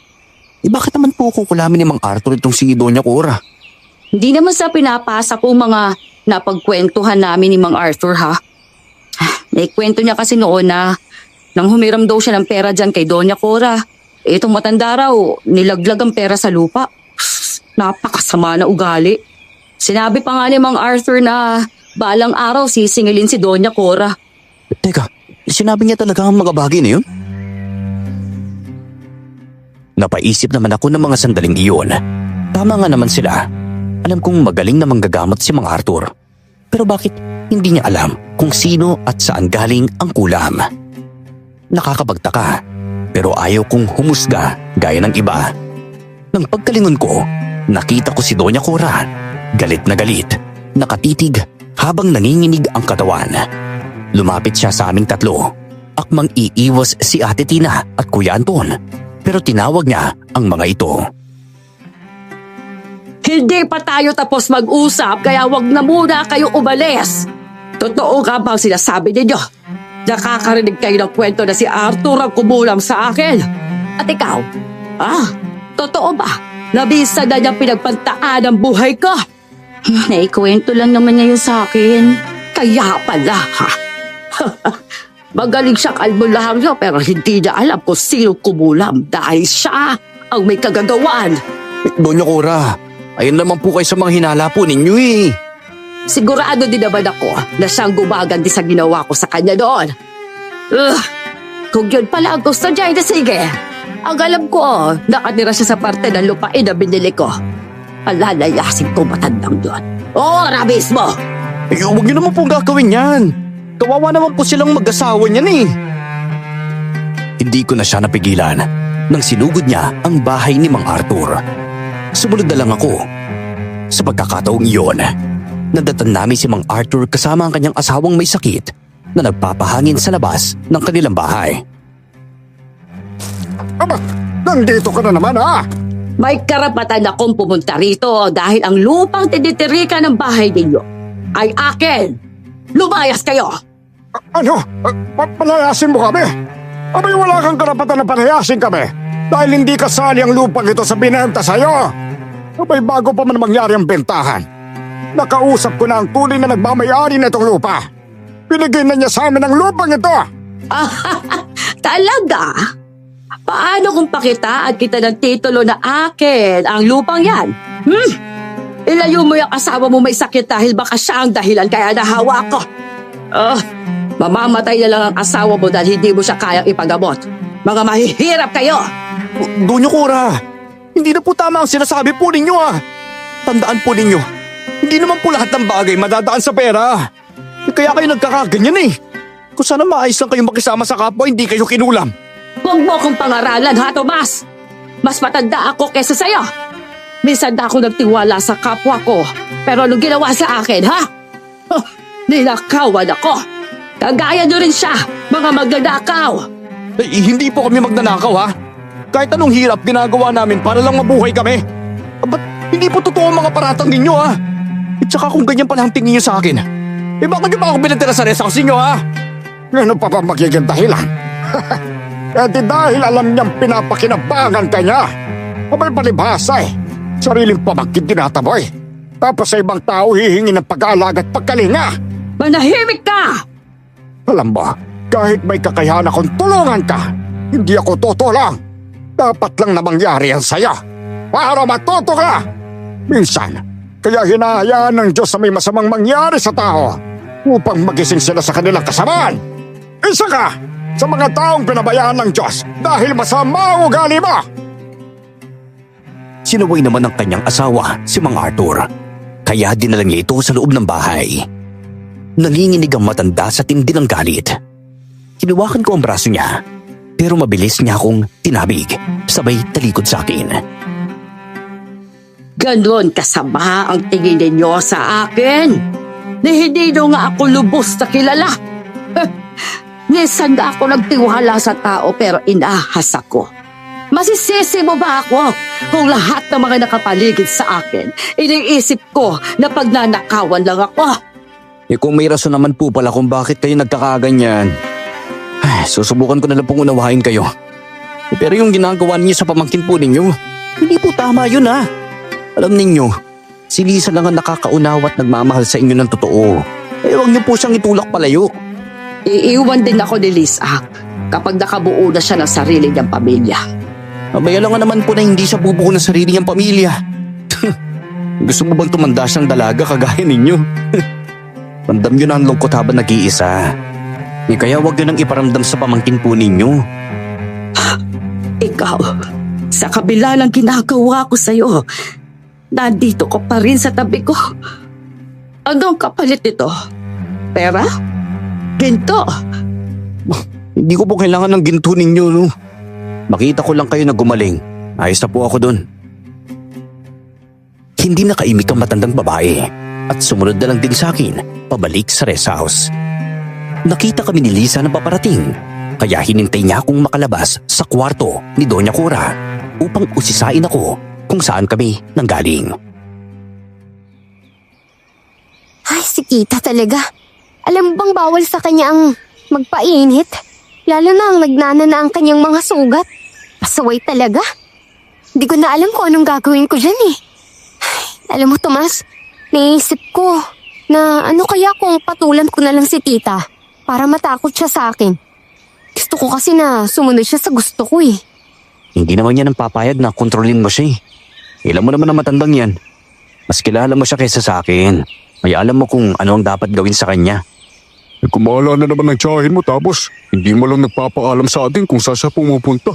Bakit naman po kukulamin ni Mang Arthur itong si Doña Cora? Hindi naman sa pinapasa ko mga napagkwentuhan namin ni Mang Arthur ha. Naikwento niya kasi noon na nang humiram daw siya ng pera dyan kay Doña Cora. Itong matanda raw, nilaglag ang pera sa lupa. Napakasama na ugali. Sinabi pa nga ni Mang Arthur na balang araw sisingilin si Doña Cora. Teka, sinabi niya talaga ang mga bagay na yun? Napaisip naman ako ng mga sandaling iyon. Tama nga naman sila. Alam kong magaling na manggagamot si Mang Arthur. Pero bakit hindi niya alam kung sino at saan galing ang kulam? Nakakapagtaka, pero ayaw kong humusga gaya ng iba. Nang pagkalingon ko, nakita ko si Doña Cora. Galit na galit, nakatitig habang nanginginig ang katawan. Lumapit siya sa aming tatlo. Akmang iiwas si Ate Tina at Kuya Anton. Pero tinawag niya ang mga ito. Hindi pa tayo tapos mag-usap kaya wag na muna kayo umalis. Totoo nga bang sinasabi ninyo? Nakakarinig kayo ng kwento na si Arthur ang kumulam sa akin. At ikaw, totoo ba? Nabisa na niyang pinagpantaan ang buhay ko. Naikwento lang naman niya yun sa akin. Kaya pala ha. Magaling siyang albularyo pero hindi niya alam kung sino kumulam dahil siya ang may kagagawan. Doña Cora, ayun naman po kayo sa mga hinala po ninyo eh. Sigurado din naman ako na siyang gumaganti sa ginawa ko sa kanya doon. Kung yun pala ang gusto niya, sige. Ang alam ko, nakatira siya sa parte ng lupain na binili ko. Alalayasin ko matandang doon. Ora mismo! Huwag niyo naman pong gagawin yan. Kawawa naman po silang mag-asawa niyan eh. Hindi ko na siya napigilan nang sinugod niya ang bahay ni Mang Arthur. Sumunod na lang ako. Sa pagkakataong iyon, nadatan namin si Mang Arthur kasama ang kanyang asawang may sakit na nagpapahangin sa labas ng kanilang bahay. Aba, nandito ka na naman ha? May karapatan akong pumunta rito dahil ang lupang tinitirikan ng bahay ninyo ay akin. Lumayas kayo! Ano? Palayasin mo kami? Abay, wala kang karapatan na palayasin kami dahil hindi kasali ang lupang ito sa binenta sa'yo. Abay, bago pa man mangyari ang bentahan, nakausap ko na ang tunay na nagmamayari na itong lupa. Binigyan na niya sa amin ang lupang ito. Talaga? Paano kung pakitaan kita ng titulo na akin ang lupang yan? Ilayo mo yung asawa mo may sakit dahil baka siya ang dahilan kaya nahawa ko. Mamamatay na lang ang asawa mo dahil hindi mo siya kayang ipagamot. Mga mahihirap kayo! Donyo Cora, hindi na po tama ang sinasabi po ninyo ah. Tandaan po ninyo, hindi naman po lahat ng bagay madadaan sa pera. Kaya kayo nagkakaganyan eh. Kung sana maayos lang kayong makisama sa kapwa, hindi kayo kinulam. Huwag mo akong pangaralan ha, Tomas! Mas matanda ako kesa sa'yo! Minsan na ako nagtiwala sa kapwa ko, pero anong ginawa sa akin, ha? Ninakawan ako! Kagaya nyo rin siya, mga magnanakaw! Hindi po kami magnanakaw ha. Kahit anong hirap ginagawa namin para lang mabuhay kami. Ba't hindi po totoo ang mga paratang ninyo ha? At saka kung ganyan pala ang tingin nyo sa akin, bakit nyo ba ako binatira sa rest house ninyo ha? Ano pa ba magiging dahilan? Eh di dahil alam niyang pinapakinabangan ka niya. Abay, palibhasa eh. Sariling pamangkin tinataboy. Tapos sa ibang tao hihingi ng pag-aalaga at pagkalinga. Manahimik ka! Alam mo, kahit may kakayahan akong tulungan ka, hindi ako tutulong. Dapat lang na mangyari yan sa'yo para matuto ka. Minsan, kaya hinahayaan ng Diyos na may masamang mangyari sa tao upang magising sila sa kanilang kasamaan. Isa ka sa mga taong pinabayaan ng Diyos dahil masama ang ugali mo. Sinaway naman ng kanyang asawa, si Mang Arthur. Kaya dinala niya ito sa loob ng bahay. Nanginginig ang matanda sa tindi ng galit. Hinawakan ko ang braso niya, pero mabilis niya akong tinabig, sabay talikod sa akin. Ganon kasama ang tingin ninyo sa akin. Na hindi nyo nga ako lubos na kilala. Minsan na ako nagtiwala sa tao pero inahas ako. Masisisi mo ba ako kung lahat ng mga nakapaligid sa akin, iniisip ko na pagnanakawan lang ako? Kung may rason naman po pala kung bakit kayo nagkakaganyan, susubukan ko na lang pong unawain kayo. Pero yung ginagawa niyo sa pamangkin po ninyo, hindi po tama yun ha. Alam ninyo, si Lisa lang ang nakakaunawa at nagmamahal sa inyo ng totoo. Huwag niyo po siyang itulak palayo. Iiwan din ako ni Lisa kapag nakabuo na siya ng sarili niyang pamilya. Abay, alam nga naman po na hindi siya bubuo ng sarili niyang pamilya. Gusto mo bang tumanda siyang dalaga kagaya ninyo? Ramdam niyo na ang lungkot habang nag-iisa. Kaya huwag niyo nang iparamdam sa pamangkin po ninyo. Ikaw, sa kabila ng ginagawa ko sa'yo, nandito ko pa rin sa tabi ko. Anong kapalit nito? Pera? Ginto? Hindi ko po kailangan ng ginto ninyo, no? Makita ko lang kayo na gumaling. Ayos na po ako dun. Hindi nakaimik ang matandang babae at sumunod na lang din sa akin pabalik sa rest house. Nakita kami ni Lisa na paparating, kaya hinintay niya akong makalabas sa kwarto ni Doña Cora upang usisain ako kung saan kami nanggaling. Ay, si Tita talaga. Alam mo bang bawal sa kanya ang magpainit? Lalo na ang nagnana na ang kanyang mga sugat. Pasaway talaga. Hindi ko na alam kung anong gagawin ko dyan eh. Ay, alam mo, Tomas, naisip ko na ano kaya kung patulan ko na lang si Tita para matakot siya sa akin. Gusto ko kasi na sumunod siya sa gusto ko eh. Hindi naman yan ang papayag na kontrolin mo siya eh. Alam mo naman na matandang yan. Mas kilala mo siya kaysa sa akin. May alam mo kung ano ang dapat gawin sa kanya. Kumala na naman ng tiyahin mo tapos hindi mo lang nagpapaalam sa atin kung saan siya pumupunta.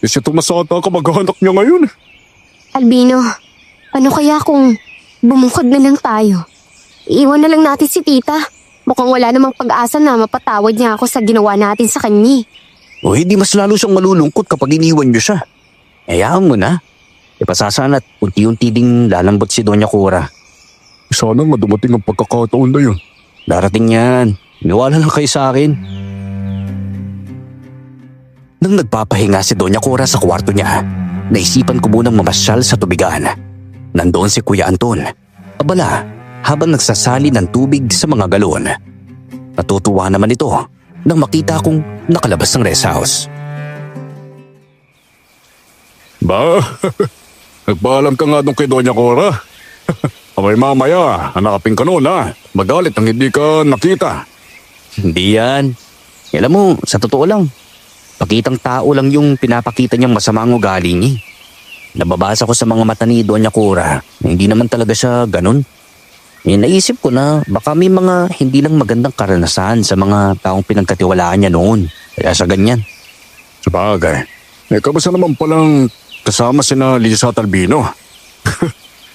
Si Tomas ata kamag-anak niya ngayon. Albino, ano kaya kung bumukod na lang tayo? iwan na lang natin si tita. Mukhang wala namang pag-asa na mapatawad niya ako sa ginawa natin sa kanya. O hindi mas lalo siyang malulungkot kapag iniwan niyo siya. Hayaan mo na. Ipasasana't unti-unti ding lalambot si Doña Cora. Sana nga dumating ang pagkakataon na yun. Darating yan. Niwala lang kayo sa akin. Nang nagpapahinga si Doña Cora sa kwarto niya, naisipan ko munang mamasyal sa tubigan. Nandoon si Kuya Anton. Abala, habang nagsasali ng tubig sa mga galon. Natutuwa naman ito nang makita kong nakalabas ng rest house. Ba, nagpaalam ka nga doon kay Doña Cora. Abay mamaya, hanapin ka noon ha. Magalit nang hindi ka nakita. Hindi yan. Alam mo, sa totoo lang, pakitang tao lang yung pinapakita niyang masamang ugali niya. Nababasa ko sa mga mata ni Doña Cora na hindi naman talaga siya ganun. Naisip ko na baka may mga hindi lang magandang karanasan sa mga taong pinagkatiwalaan niya noon. Kaya sa ganyan. Sabagay, kamusta naman palang kasama sina Lisa at Albino?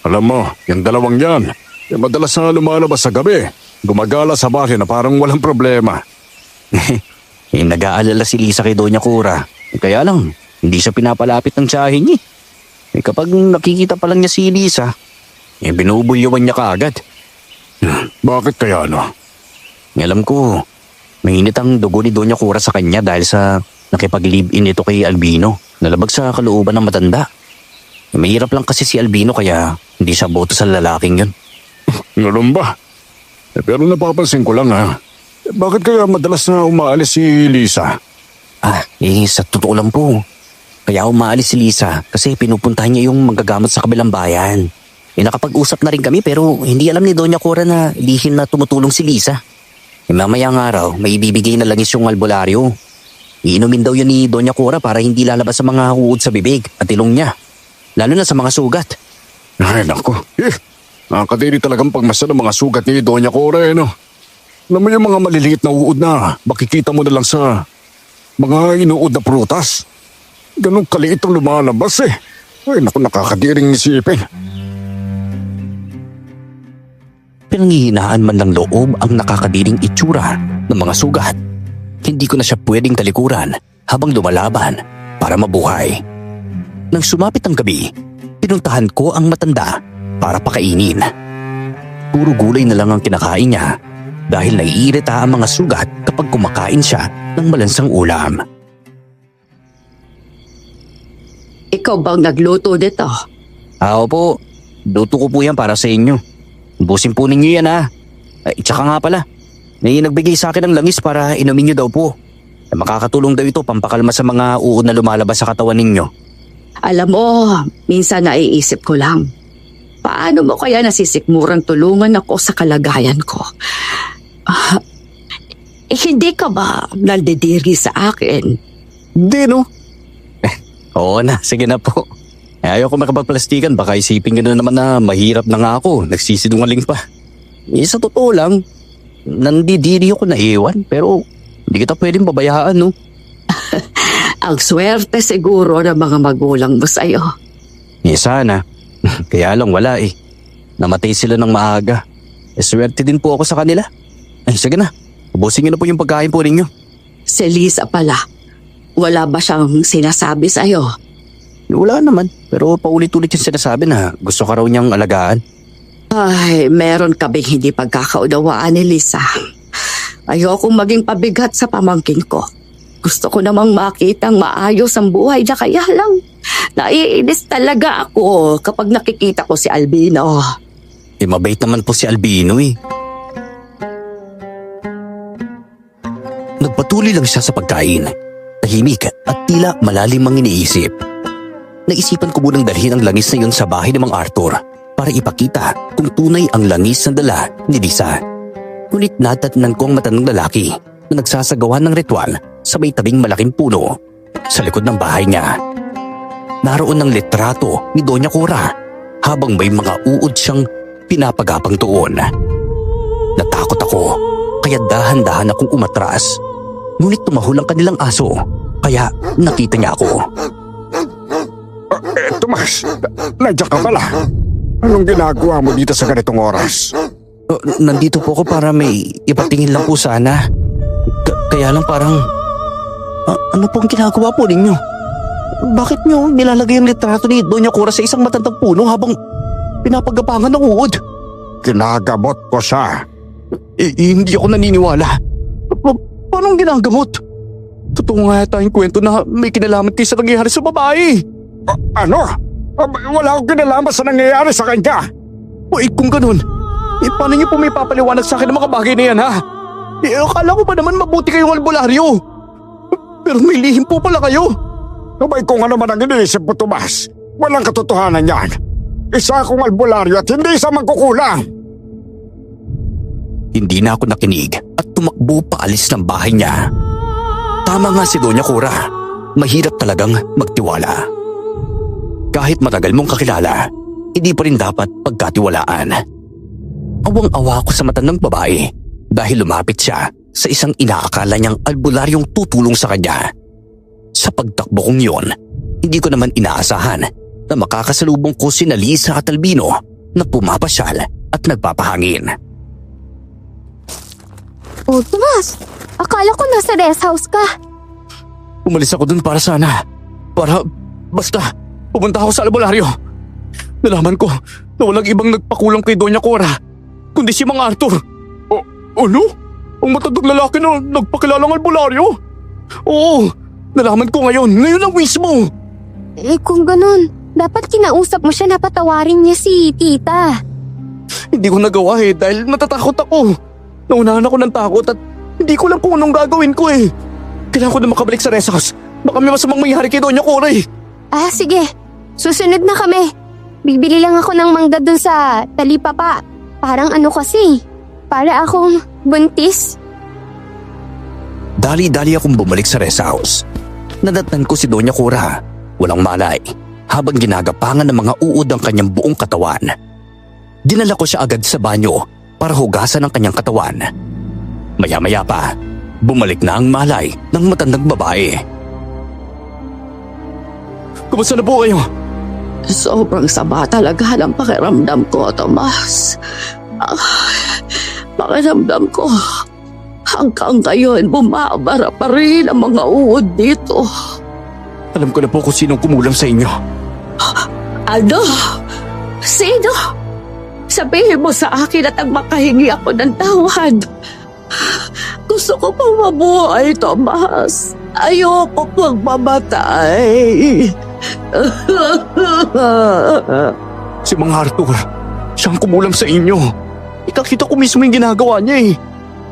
Alam mo, yung dalawang yan, madalas na lumalabas sa gabi. Gumagala sa bahay na parang walang problema. Nag-aalala si Lisa kay Doña Cora. Kaya lang, hindi siya pinapalapit ng tiyahin niya. Kapag nakikita pa lang niya si Lisa, binubulyawan niya kaagad. Bakit kaya no? Alam ko, mainit ang dugo ni Doña Cora sa kanya dahil sa nakipag-live-in ito kay Albino. Nalabag sa kalooban ng matanda. Mahirap lang kasi si Albino kaya hindi siya boto sa lalaking yun. Ganun ba? Pero napapansin ko lang ha. Bakit kaya madalas na umaalis si Lisa? Sa totoo lang po. Kaya umaalis si Lisa kasi pinupuntahan niya yung manggagamot sa kabilang bayan. Nakapag-usap na rin kami pero hindi alam ni Doña Cora na lihim na tumutulong si Lisa. Mamayang araw, may ibibigay na langis yung albularyo. Iinumin daw yun ni Doña Cora para hindi lalabas sa mga huod sa bibig at ilong niya. Lalo na sa mga sugat. Ay nako, nakakadiri talagang pagmasdan ng mga sugat ni Doña Cora no? Alam mo yung mga maliliit na uod na makikita mo na lang sa mga inuod na prutas. Ganun kaliit ang lumalabas eh. Ay naku, nakakadiring isipin. Pinanghihinaan man ng loob ang nakakadiring itsura ng mga sugat. Hindi ko na siya pwedeng talikuran habang lumalaban para mabuhay. Nang sumapit ang gabi, pinuntahan ko ang matanda para pakainin. Puro gulay na lang ang kinakain niya dahil naiirita ang mga sugat kapag kumakain siya ng malansang ulam. Ikaw bang nagluto nito? Opo, luto ko po yan para sa inyo. Ubusin po ninyo yan ha. Tsaka nga pala, may nagbigay sa akin ng langis para inumin niyo daw po. Makakatulong daw ito pampakalma sa mga uod na lumalabas sa katawan ninyo. Alam mo, minsan naiisip ko lang. Paano mo kaya nasisikmurang tulungan ako sa kalagayan ko? Hindi ka ba naldidiri sa akin? Hindi no. Oo na, sige na po. Ayaw ko makapagplastikan, baka isipin nyo na naman na mahirap na nga ako, nagsisinungaling pa. Sa totoo lang, nandidiri ako na iwan, pero hindi kita pwedeng babayaan no. Ang swerte siguro ng mga magulang mo sa'yo. Sana. Kaya lang wala eh. Namatay sila ng maaga. Swerte din po ako sa kanila. Sige na, ubusin nyo na po yung pagkain po ninyo. Si Lisa pala, wala ba siyang sinasabi sa'yo? Wala naman, pero paulit-ulit yung sinasabi na gusto ka raw niyang alagaan. Ay, meron kaming hindi pagkakaunawaan ni Lisa. Ayokong maging pabigat sa pamangkin ko. Gusto ko namang makitang maayos ang buhay niya, kaya lang naiinis talaga ako kapag nakikita ko si Albino. Mabait naman po si Albino eh. Nagpatuloy lang siya sa pagkain. Tahimik at tila malalim ang iniisip. Naisipan ko munang dalhin ang langis na yun sa bahay ng Mang Arthur para ipakita kung tunay ang langis na dala ni Lisa. Ngunit natatnan ko ang matandang lalaki na nagsasagawa ng ritual sa may tabing malaking puno sa likod ng bahay niya. Naroon ang litrato ni Doña Cora habang may mga uod siyang pinapagapang tuon. Natakot ako kaya dahan-dahan akong umatras. Ngunit tumahol ang kanilang aso kaya nakita niya ako. Tomas, nandiyan ka pala. Anong ginagawa mo dito sa ganitong oras? Nandito po ako para may ipatingin lang po sana. Kaya lang parang... ano pong ginagawa po ninyo? Bakit nyo nilalagay ang litrato ni Doña Cora sa isang matandang puno habang pinapagapangan ng uod? Ginagamot ko siya. Hindi ako naniniwala. Paano ginagamot? Totoo nga yata yung kwento na may kinalaman kayo sa nangyayari sa babae. Ano? Wala akong kinalaman sa nangyayari sa kanya. Kung ganun, paano niyo po may papaliwanag sa akin ng mga bagay na yan, ha? Akala ko ba naman mabuti kayong albularyo? Pero may lihim po pala kayo. Abay, kung ano man ang iniisip mo, Tomas, walang katotohanan yan. Isa akong albularyo at hindi isa magkukulang. Hindi na ako nakinig at tumakbo paalis ng bahay niya. Tama nga si Doña Cora, mahirap talagang magtiwala. Kahit matagal mong kakilala, hindi pa rin dapat pagkatiwalaan. Awang-awa ako sa matandang babae dahil lumapit siya sa isang inaakala niyang albularyong tutulong sa kanya. Sa pagtakbo kong yun, hindi ko naman inaasahan na makakasalubong ko si Lisa at Albino na pumapasyal at nagpapahangin. Oh, Tomas, akala ko nasa rest house ka. Umalis ako dun para basta pumunta ako sa albularyo. Nalaman ko na walang ibang nagpakulang kay Doña Cora kundi si Mang Arthur. Ano? Ang matandang lalaki na nagpakilalang albularyo? Oo, nalaman ko ngayon lang mismo. Kung ganun, dapat kinausap mo siya na patawarin niya si tita. Hindi ko nagawa dahil natatakot ako. Naunahan ako ng takot at hindi ko lang kung anong gagawin ko Kailangan ko na makabalik sa rest house. Baka may masamang mangyari kay Doña Cora Sige. Susunod na kami. Bibili lang ako ng mangga dun sa talipapa. Parang ano kasi, para akong buntis. Dali-dali akong bumalik sa rest house. Nadatnan ko si Doña Cora. Walang malay, habang ginagapangan ng mga uod ang kanyang buong katawan. Dinala ko siya agad sa banyo para hugasan ang kanyang katawan. Maya-maya pa, bumalik na ang malay ng matandang babae. Kumusta na po kayo? Sobrang sama talaga ng pakiramdam ko, Tomas. Pakiramdam ko, hanggang ngayon bumabara pa rin ang mga uod dito. Alam ko na po kung sinong kumulam sa inyo. Ano? Sino? Sabihin mo sa akin at ang makahingi ako ng tawad. Gusto ko pang mabuhay, Tomas. Ayoko pang mamatay. Si Mang Arthur, siyang kumulam sa inyo. Ikakita ko mismo yung ginagawa niya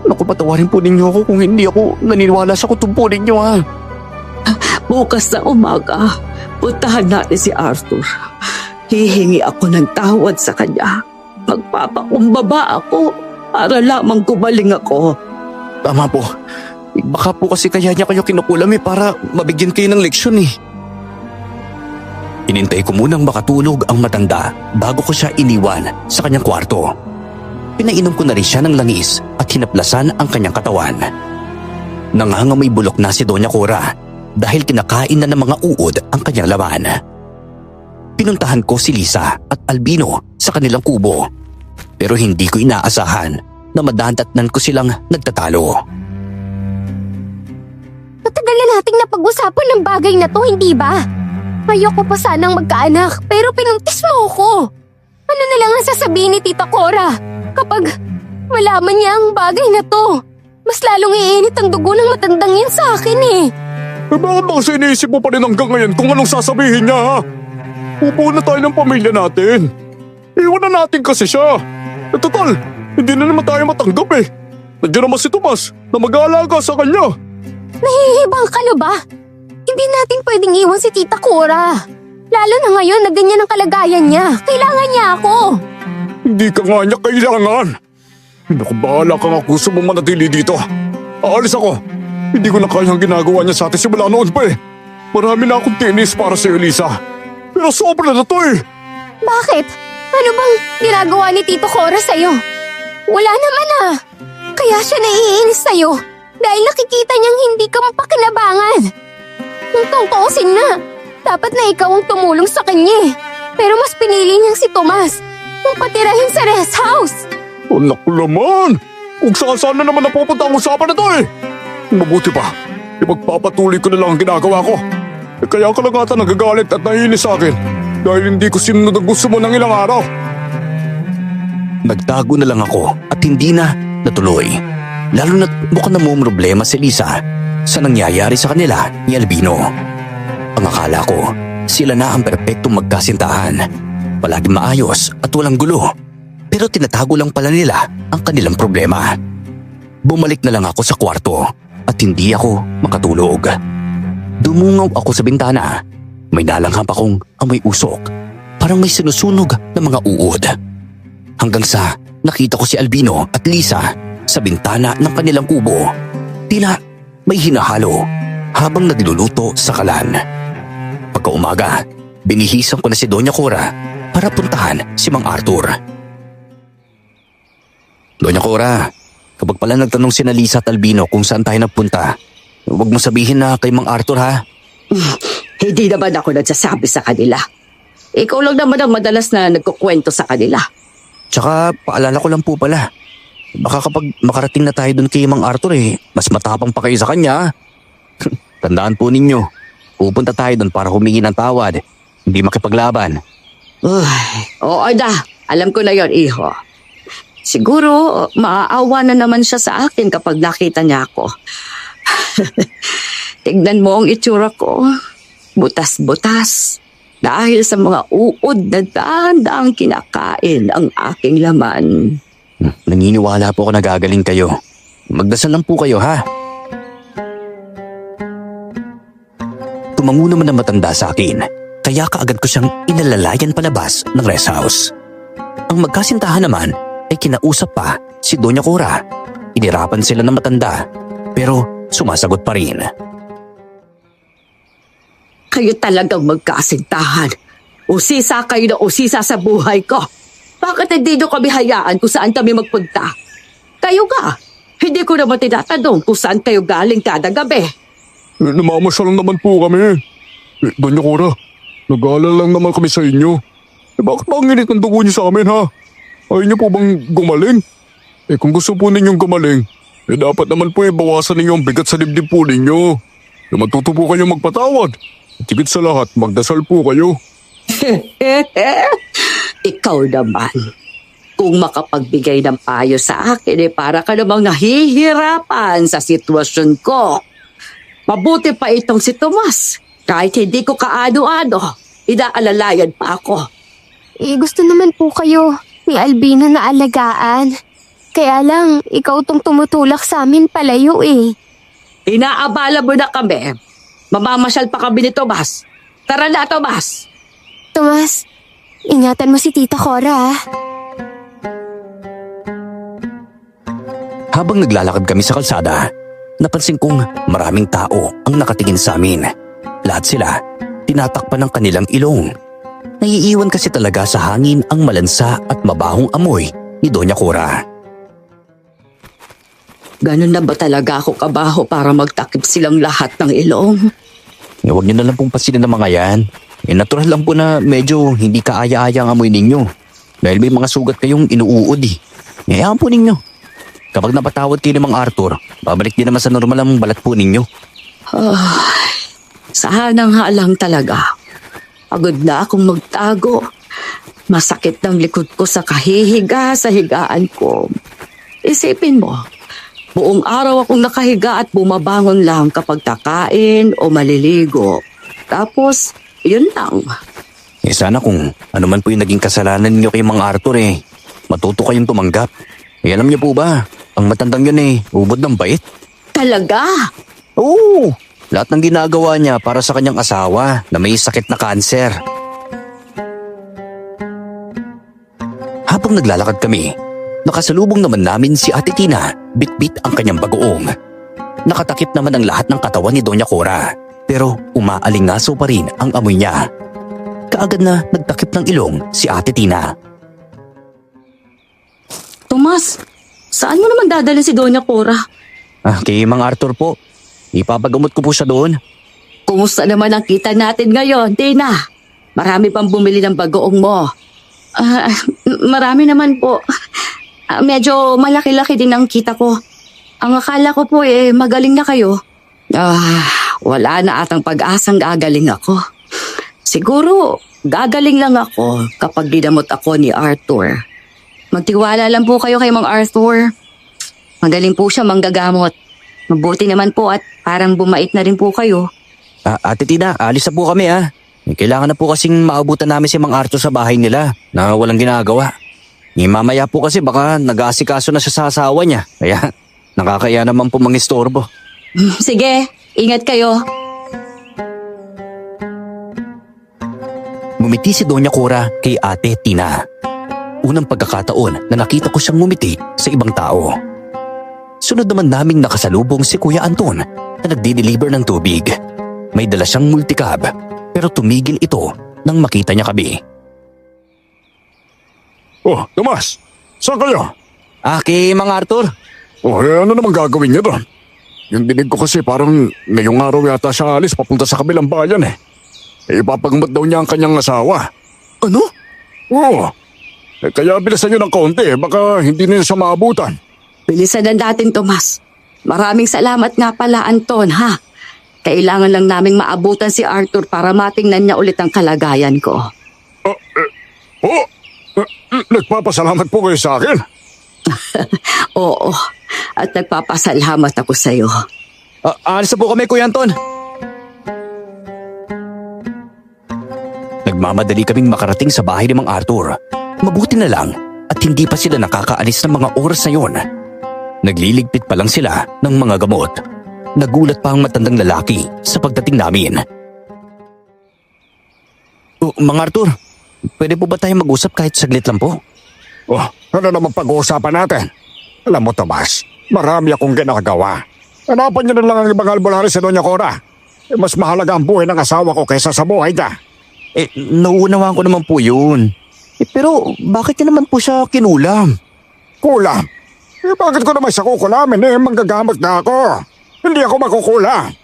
Naku, patawarin po ninyo ako kung hindi ako naniniwala sa kutumpo ninyo Bukas na umaga, puntahan natin si Arthur. Hihingi ako ng tawad sa kanya. Magpapakumbaba ako para lamang gumaling ako. Tama po. Baka po kasi kaya niya kayo kinukulam para mabigyan kayo ng leksyon Inintay ko munang makatulog ang matanda bago ko siya iniwan sa kanyang kwarto. Pinainom ko na rin siya ng langis at hinaplasan ang kanyang katawan. Nangangamoy bulok na si Doña Cora dahil kinakain na ng mga uod ang kanyang laman. Pinuntahan ko si Lisa at Albino sa kanilang kubo, pero hindi ko inaasahan na madandatnan ko silang nagtatalo. Matagal na nating napag-usapan ng bagay na to, hindi ba? Ayoko pa sanang magkaanak, pero pinuntis mo ako. Ano na lang ang sasabihin ni Tita Cora kapag malaman niya ang bagay na to? Mas lalong iinit ang dugo ng matandang yan sa akin Bakit ba kasi iniisip mo pa rin hanggang ngayon kung anong sasabihin niya, ha? Upo na tayo ng pamilya natin. Iwan na natin kasi siya. Total, hindi na naman tayo matanggap Nandiyan naman si Tomas na mag-aalaga sa kanya. Nahihibang ka na ba? Hindi natin pwedeng iwan si Tita Cora. Lalo na ngayon na ganyan ang kalagayan niya. Kailangan niya ako. Hindi ka nga niya kailangan. Naku, bahala ka nga kung gusto mong manatili dito. Aalis ako. Hindi ko na kayang ginagawa niya sa atin simula noon pa Marami na akong tinis para sa Lisa. Pero sobra na to Bakit? Ano bang ginagawa ni Tito Cora sa'yo? Wala naman Kaya siya naiinis sa'yo dahil nakikita niyang hindi ka mapakinabangan. Kung tungtuusin na, dapat na ikaw ang tumulong sa kanya Pero mas pinili niyang si Tomas kung patirahin sa rest house. Anak ko naman! Kung saan na naman napupunta ang usapan na to eh! Mabuti pa, ipagpapatuloy ko na lang ang ginagawa ko. Kaya ka lang ata nagagalit at naiinis sa akin dahil hindi ko sinunod ang gusto mo ng ilang araw. Nagtago na lang ako at hindi na natuloy. Lalo na't mukhang namumroblema si Lisa sa nangyayari sa kanila ni Albino. Ang akala ko, sila na ang perpektong magkasintahan. Palaging maayos at walang gulo. Pero tinatago lang pala nila ang kanilang problema. Bumalik na lang ako sa kwarto at hindi ako makatulog. Dumungaw ako sa bintana. May nalanghap akong amoy usok. Parang may sinusunog na mga uod. Hanggang sa nakita ko si Albino at Lisa sa bintana ng kanilang kubo. Tila may hinahalo habang nagluluto sa kalan. Pagkaumaga, binihisan ko na si Doña Cora para puntahan si Mang Arthur. Doña Cora, kapag pala nagtanong si Lisa at Albino kung saan tayo nagpunta, huwag mo sabihin na kay Mang Arthur ha. Hindi naman ako nagsasabi sa kanila. Ikaw lang naman ang madalas na nagkukwento sa kanila. Tsaka paalala ko lang po pala. Baka kapag makarating na tayo doon kay Mang Arthur mas matapang pa kayo sa kanya. Tandaan po ninyo, pupunta tayo doon para humingi ng tawad, hindi makipaglaban. Oo na, alam ko na yon, iho. Siguro, maaawa na naman siya sa akin kapag nakita niya ako. Tignan mo ang itsura ko. Butas-butas. Dahil sa mga uod na dahan-dahang kinakain ang aking laman. Naniniwala po ako na gagaling kayo. Magdasal lang po kayo ha. Tumango naman ang matanda sa akin, kaya kaagad ko siyang inalalayan palabas ng rest house. Ang magkasintahan naman ay kinausap pa si Doña Cora. Inirapan sila ng matanda, pero sumasagot pa rin. Kayo talagang magkasintahan. Usisa kayo na usisa sa buhay ko. Bakit hindi nyo kami hayaan kung saan kami magpunta? Kayo ka. Hindi ko naman tinatanong kung saan kayo galing kada gabi. Namamasyal lang naman po kami. Doña Cora, nag-aalala lang naman kami sa inyo. Bakit ba ang init ng dugo niyo sa amin ha? Ayaw niyo po bang gumaling? Kung gusto po ninyong gumaling, dapat naman po bawasan ninyo ang bigat sa dibdib po ninyo. Matuto po kayo magpatawad. At higit sa lahat, magdasal po kayo. Ikaw naman. Kung makapagbigay ng payo sa akin, para ka namang nahihirapan sa sitwasyon ko. Mabuti pa itong si Tomas. Kahit hindi ko kaano-ano, inaalalayan pa ako. Gusto naman po kayo ni Albino na alagaan. Kaya lang, ikaw tong tumutulak sa amin palayo Inaabala mo na kami. Mamamasyal pa kami ni Tomas. Tara na, Tomas. Tomas, ingatan mo si Tita Cora Habang naglalakad kami sa kalsada, napansin kong maraming tao ang nakatingin sa amin. Lahat sila tinatakpan ng kanilang ilong. Naiiwan kasi talaga sa hangin ang malansa at mabahong amoy ni Doña Cora. Ganun na ba talaga ako kabaho para magtakip silang lahat ng ilong? Huwag niyo na lang pong pansinin ng mga yan. Natural lang po na medyo hindi kaaya-aya ang amoy ninyo. Dahil may mga sugat kayong inuuod Hayaan po ninyo. Kapag napatawad kayo ni Mang Arthur, babalik din naman sa normal ang balat po ninyo. Sana nga lang talaga. Pagod na akong magtago. Masakit ng likod ko sa kahihiga sa higaan ko. Isipin mo, buong araw akong nakahiga at bumabangon lang kapag kakain o maliligo. Tapos, yun lang. Sana kung ano man po yung naging kasalanan niyo kay Mang Arthur matuto kayong tumanggap. Alam niyo po ba, ang matandang yun ubod ng bait. Talaga? Oo, lahat ng ginagawa niya para sa kanyang asawa na may sakit na kanser. Habang naglalakad kami, nakasalubong naman namin si Ate Tina, bit-bit ang kanyang bagoong. Nakatakip naman ang lahat ng katawan ni Doña Cora, pero umaalingaso pa rin ang amoy niya. Kaagad na nagtakip ng ilong si Ate Tina. Tomas, saan mo naman dadalhin si Doña Cora? Kay Mang Arthur po. Ipapagamot ko po siya doon. Kumusta naman ang kita natin ngayon, Tina? Marami pang bumili ng bagoong mo. Marami naman po. Medyo malaki-laki din ang kita ko. Ang akala ko po magaling na kayo. Wala na atang pag-asang gagaling ako. Siguro, gagaling lang ako kapag dinamot ako ni Arthur. Magtiwala lang po kayo kay Mang Arthur. Magaling po siya manggagamot. Mabuti naman po at parang bumait na rin po kayo. Ate Tina, alis na po kami Kailangan na po kasing maabutan namin si Mang Arthur sa bahay nila na walang ginagawa. Mamaya po kasi baka nag-aasikaso na siya sa asawa niya. Kaya nakakaya naman po mangistorbo. Sige, ingat kayo. Ngumiti si Doña Cora kay Ate Tina. Unang pagkakataon na nakita ko siyang ngumiti sa ibang tao. Sunod naman naming nakasalubong si Kuya Anton na nagdi-deliver ng tubig. May dala siyang multicab pero tumigil ito nang makita niya kami. Oh, Tomas! Saan kayo? Kay Mang Arthur. Ano naman gagawin niya doon? Yung dinig ko kasi parang ngayong araw yata siya alis papunta sa kabilang bayan Ipapagmot daw niya ang kanyang asawa. Ano? Oo. Kaya bilisan niyo ng konti, baka hindi niya siya maabutan. Bilisan na natin, Tomas. Maraming salamat nga pala, Anton, ha? Kailangan lang naming maabutan si Arthur para matingnan niya ulit ang kalagayan ko. Nagpapasalamat po kayo sa akin. Oo, at nagpapasalamat ako sa'yo. Alis na po kami, Kuya Anton. Nagmamadali kaming makarating sa bahay ni Mang Arthur. Mabuti na lang at hindi pa sila nakakaalis ng mga oras na yon. Nagliligpit pa lang sila ng mga gamot. Nagulat pa ang matandang lalaki sa pagdating namin. Mang Arthur, pwede po ba tayo mag-usap kahit saglit lang po? Ano naman pag-uusapan natin? Alam mo, Tomas, marami akong ginagawa. Hanapan niyo na lang ang ibang albularyo sa Doña Cora. Mas mahalaga ang buhay ng asawa ko kaysa sa buhay niya. Nauunawaan ko naman po yun. Pero bakit niya naman po siya kinulam? Kulam? Bakit ko naman siya kukulamin? Manggagamot na ako. Hindi ako makukulam.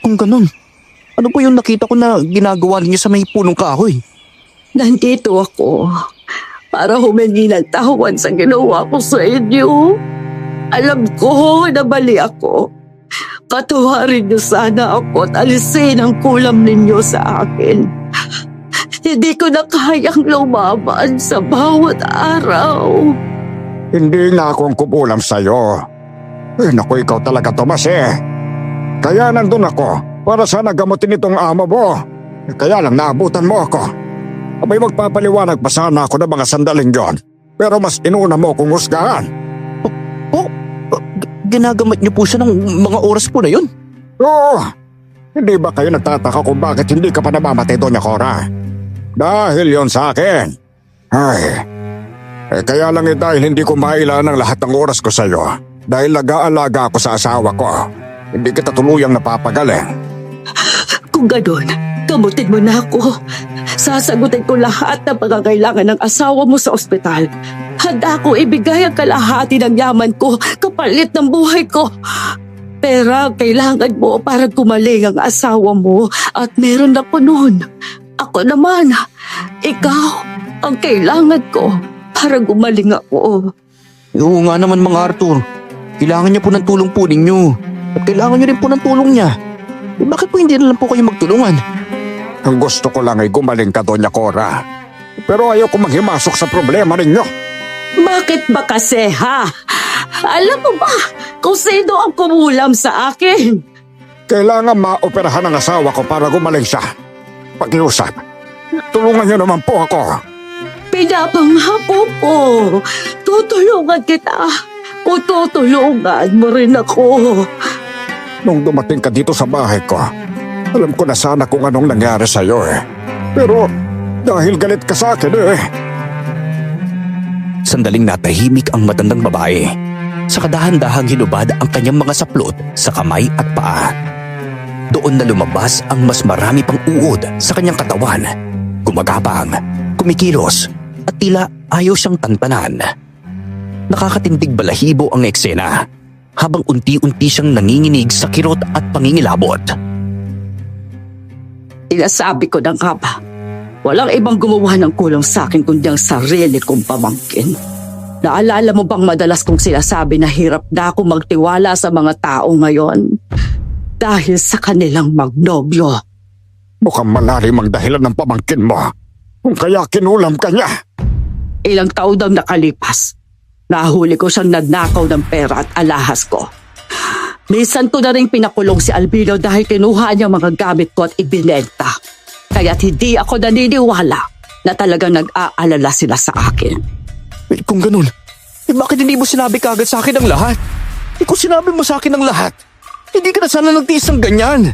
Kung ganun, ano po yung nakita ko na ginagawa niyo sa may punong kahoy? Nandito ako para humingi ng tawad sa ginawa ko sa inyo. Alam ko na mali ako. Patawarin niyo sana ako at alisin ang kulam ninyo sa akin. Hindi ko na kayang lumaban sa bawat araw. Hindi na akong kukulam sa'yo. Naku, ikaw talaga, Tomas Kaya nandun ako para sana gamutin itong amo mo. Kaya lang naabutan mo ako. Abay, magpapaliwanag pa sana ako ng mga sandaling yon. Pero mas inuna mo kung husgahan. Ginagamit niyo po siya ng mga oras po na yun? Oo. Hindi ba kayo nagtataka kung bakit hindi ka pa namamatay, Doña Cora? Dahil yon sa akin. Kaya lang dahil hindi ko mailan ang lahat ng oras ko sa'yo. Dahil nag-aalaga ako sa asawa ko. Hindi kita tuluyang napapagaling. Kung gano'n, gamutin mo na ako. Sasagutin ko lahat ng pangangailangan ng asawa mo sa ospital. Handa ko ibigay ang kalahati ng yaman ko kapalit ng buhay ko. Pera kailangan mo para gumaling ang asawa mo at meron ako noon. Ako naman, ikaw ang kailangan ko para gumaling ako. Oo nga naman, Mang Arthur. Kailangan niya po ng tulong po ninyo. At kailangan niyo rin po ng tulong niya. Bakit po hindi na lang po kayo magtulungan? Ang gusto ko lang ay gumaling ka, Doña Cora. Pero ayaw ko maghimasok sa problema ninyo. Bakit ba kasi, ha? Alam mo ba kung sino ang kumulam sa akin? Kailangan maoperahan ang asawa ko para gumaling siya. Pakiusap, tulungan niyo naman po ako. Pinapangako ko. Tutulungan kita. O tutulungan mo rin ako. Nung dumating ka dito sa bahay ko, alam ko na sana kung anong nangyari sa'yo Pero dahil galit ka sa akin Sandaling natahimik ang matandang babae. Sa kadahan-dahang hinubad ang kanyang mga saplot sa kamay at paa. Doon na lumabas ang mas marami pang uod sa kanyang katawan. Gumagapang, kumikilos, at tila ayaw siyang tantanan. Nakakatindig balahibo ang eksena habang unti-unti siyang nanginginig sa kirot at pangingilabot. Sinasabi ko na nga ba, walang ibang gumawa ng kulang sa akin kundi ang sarili kong pamangkin. Naalala mo bang madalas kong sinasabi na hirap na ako magtiwala sa mga tao ngayon? Dahil sa kanilang magnobyo. Mukhang malalim ang dahilan ng pamangkin mo. Kung kaya kinulam ka niya. Ilang taon daw nakalipas. Nahuli ko siyang nagnakaw ng pera at alahas ko. Minsan ko na rin pinakulong si Albino dahil kinuha niya mga gamit ko at ibinenta. Kaya't hindi ako naniniwala na talagang nag-aalala sila sa akin. Kung ganun, bakit hindi mo sinabi kagad sa akin ang lahat? Kung sinabi mo sa akin ang lahat, hindi ka na sana nagtiis ng ganyan.